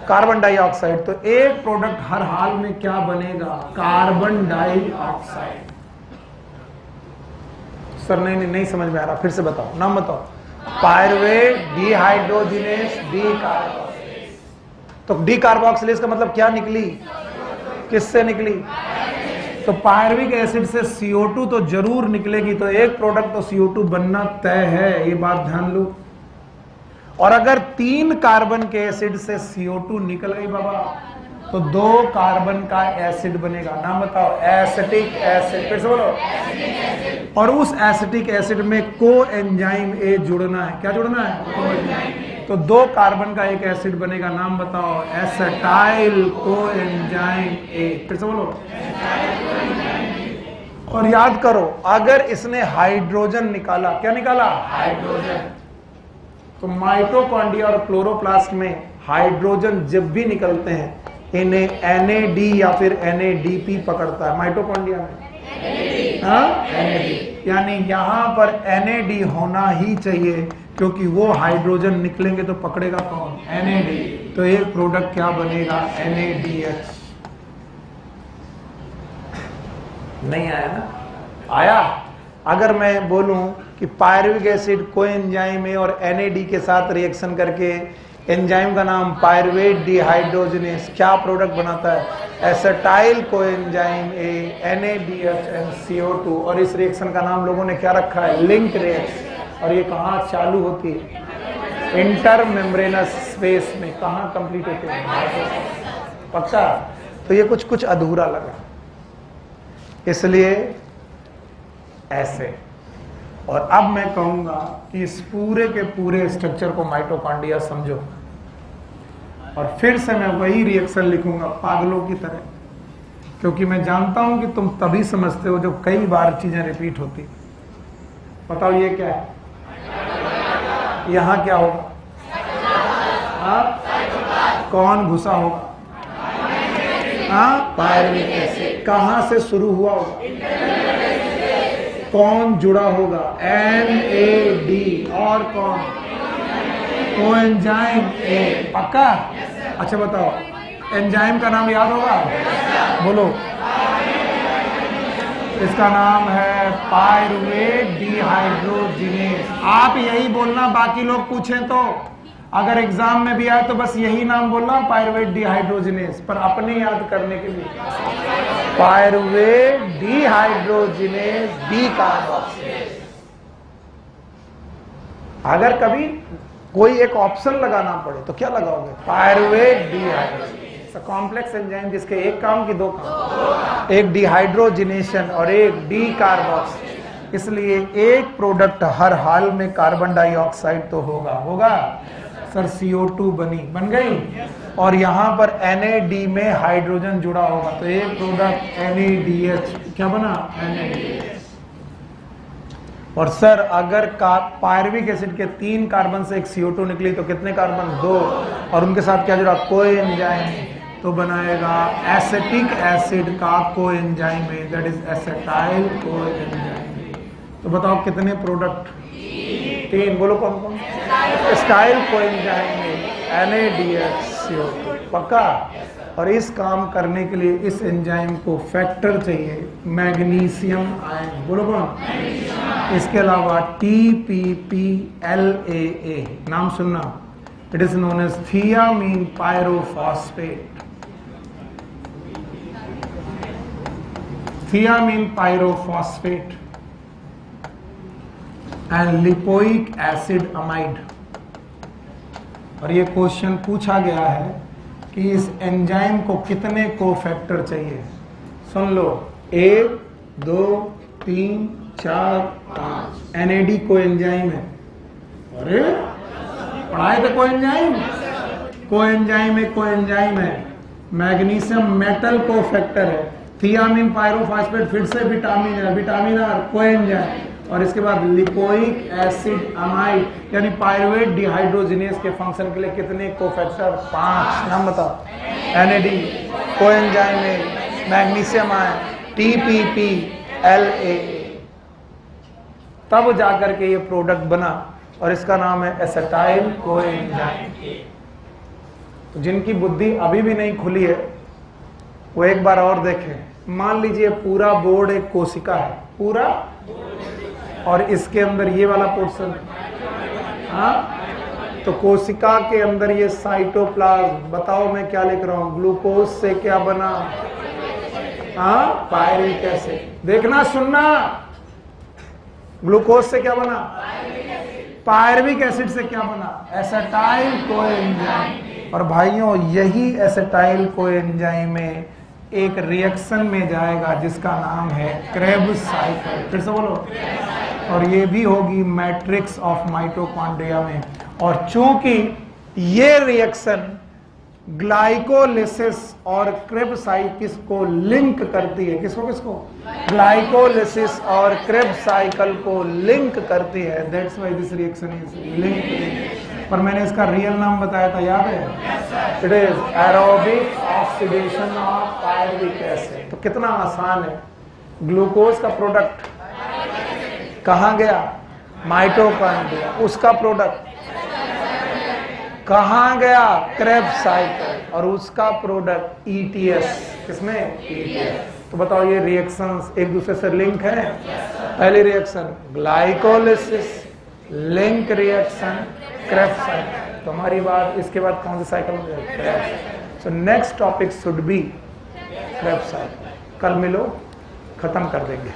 carbon dioxide. तो एक प्रोडक्ट हर हाल में क्या बनेगा? Carbon dioxide. सर नहीं समझ में आ रहा, फिर से बताओ, नाम बताओ। Pyruvate dehydrogenase D carboxylase. तो डी कार्बोक्सिलेज का मतलब क्या निकली? किससे निकली? तो पायरुविक एसिड से CO2 तो जरूर निकलेगी, तो एक प्रोडक्ट तो CO2 बनना तय है, ये बात ध्यान लो। और अगर 3 कार्बन के एसिड से CO2 निकल गई बाबा, तो 2 कार्बन का एसिड बनेगा। नाम बताओ। Acetic acid. फिर से बोलो। और उस एसिटिक एसिड में कोएंजाइम ए जुड़ना है। क्या जुड़ना है? तो 2 कार्बन का एक एसिड बनेगा। नाम बताओ। Acetyl coenzyme A. फिर से बोलो। और याद करो, अगर इसने हाइड्रोजन निकाला, क्या निकाला? हाइड्रोजन। तो माइटोकॉन्ड्रिया और क्लोरोप्लास्ट में हाइड्रोजन जब भी निकलते हैं, इन्हें NAD या फिर NADP पकड़ता है। माइटोकॉन्ड्रिया में NAD, यानी यहां पर NAD होना ही चाहिए, क्योंकि वो हाइड्रोजन निकलेंगे तो पकड़ेगा कौन? NAD। तो एक प्रोडक्ट क्या बनेगा? NADH। नहीं आया ना? आया? अगर मैं बोलूं कि पायरुविक एसिड कोएंजाइम ए और NAD के साथ रिएक्शन करके एंजाइम का नाम पायरुवेट डिहाइड्रोजिनेस क्या प्रोडक्ट बनाता है? Acetyl coenzyme A, NADH and CO2। और इस रिएक्शन का नाम लोगों ने क्या रखा है? Link reaction. और ये कहाँ चालू होती है? इंटरमेम्ब्रेनस स्पेस में। कहाँ कंप्लीट होती है? पक्का? तो ये कुछ अधूरा लगा, इसलिए ऐसे। और अब मैं कहूंगा कि इस पूरे के पूरे स्ट्रक्चर को माइटोकॉन्ड्रिया समझो, और फिर से मैं वही रिएक्शन लिखूंगा पागलों की तरह, क्योंकि मैं जानता हूं कि तुम तभी समझते हो जब कई बार चीजें रिपीट होती। बताओ ये क्या है? यहां क्या होगा? कौन घुसा होगा? Pyruvic acid. कहां से शुरू हुआ होगा? कौन जुड़ा होगा? NAD। और कौन? Coenzyme A. पक्का? अच्छा बताओ, एंजाइम का नाम याद होगा? बोलो। इसका नाम है पायरुवेट डिहाइड्रोजिनेस। आप यही बोलना, बाकी लोग पूछें तो। अगर एग्जाम में भी आए तो बस यही नाम बोलना, पायरुवेट डिहाइड्रोजिनेस। पर अपने याद करने के लिए पायरुवेट डिहाइड्रोजिनेस डी कार्बोक्सिलेज। अगर कभी कोई एक ऑप्शन लगाना पड़े तो क्या लगाओगे? Pyruvate dehydrogenase. कॉम्प्लेक्स एंजाइम जिसके एक काम की 2 काम, एक डिहाइड्रोजिनेशन और एक डी कार्बोक्सिलेज। इसलिए एक प्रोडक्ट हर हाल में कार्बन डाइऑक्साइड तो होगा। सर CO2 बन गई, और यहां पर NAD में हाइड्रोजन जुड़ा होगा, तो एक प्रोडक्ट NADH। क्या बना? NADH। और सर अगर पायरुविक एसिड के 3 कार्बन से एक CO2 निकली तो कितने कार्बन? 2। और उनके साथ क्या जुड़ा? कोएंजाइम। तो बनाएगा एसिटिक एसिड का कोएंजाइम है, दैट इज एसिटाइल कोएंजाइम। तो बताओ कितने प्रोडक्ट? 3। बोलो कौन कौन? एसिटाइल कोएंजाइम है, NADH CO2। पक्का? और इस काम करने के लिए इस एंजाइम को फैक्टर चाहिए, मैग्नीशियम आयन। बोलो कौन? इसके अलावा TPPLAA नाम सुनना, it is known as thiamine pyrophosphate. Thiamine pyrophosphate and lipoic acid amide. और ये क्वेश्चन पूछा गया है कि इस एंजाइम को कितने कोफैक्टर चाहिए? सुन लो, 1 2 3 4 5। NAD कोएंजाइम है। अरे पढ़ाए थे कोएंजाइम है। मैग्नीशियम मेटल कोफैक्टर है, थियामिन पायरोफॉस्फेट फिर से विटामिन है, विटामिन आर कोएंजाइम, और इसके बाद लिपोइक एसिड अमाइड यानी पायरुवेट डिहाइड्रोजिनेज के फंक्शन के लिए कितने कोफैक्टर? 5। नाम बताओ। NAD, coenzyme A, magnesium ion, TPP, LAA। तब जाकर के ये प्रोडक्ट बना और इसका नाम है एसिटाइल कोएंजाइम। तो जिनकी बुद्धि अभी भी नहीं खुली है वो एक बार और देखें। मान लीजिए पूरा बोर्ड एक कोशिका है, पूरा, और इसके अंदर ये वाला पोर्शन, हाँ, तो कोशिका के अंदर ये साइटोप्लाज्म, बताओ मैं क्या लिख रहा हूं? ग्लूकोज से क्या बना? हाँ, पायरिक एसिड। देखना सुनना, ग्लूकोज से क्या बना? पायरुविक एसिड से क्या बना? Acetyl coenzyme. और भाइयों यही एसिटाइल कोएंजाइम में एक रिएक्शन में जाएगा जिसका नाम है क्रेब्स साइकिल। फिर से बोलो। और ये भी होगी मैट्रिक्स ऑफ माइटोकॉन्ड्रिया में। और चूंकि ये रिएक्शन ग्लाइकोलिसिस और क्रेब्स साइकिल को लिंक करती है, किसको किसको? ग्लाइकोलिसिस और क्रेब्स साइकिल को लिंक करती है, that's why this reaction is linked. पर मैंने इसका रियल नाम बताया था, याद है? It is aerobic oxidation of pyruvic acid. तो कितना आसान है। ग्लूकोज का प्रोडक्ट कहां गया? माइटोकॉन्ड्रिया। उसका प्रोडक्ट कहां गया? Krebs cycle. और उसका प्रोडक्ट ETS, किसमें? ETS। तो बताओ ये रिएक्शंस एक दूसरे से लिंक है? पहली reaction glycolysis, link reaction Krebs cycle. तो हमारी बात इसके बाद कौन सी साइकिल में जाएगी? So next topic should be Krebs cycle. कल मिलो, खत्म कर देंगे।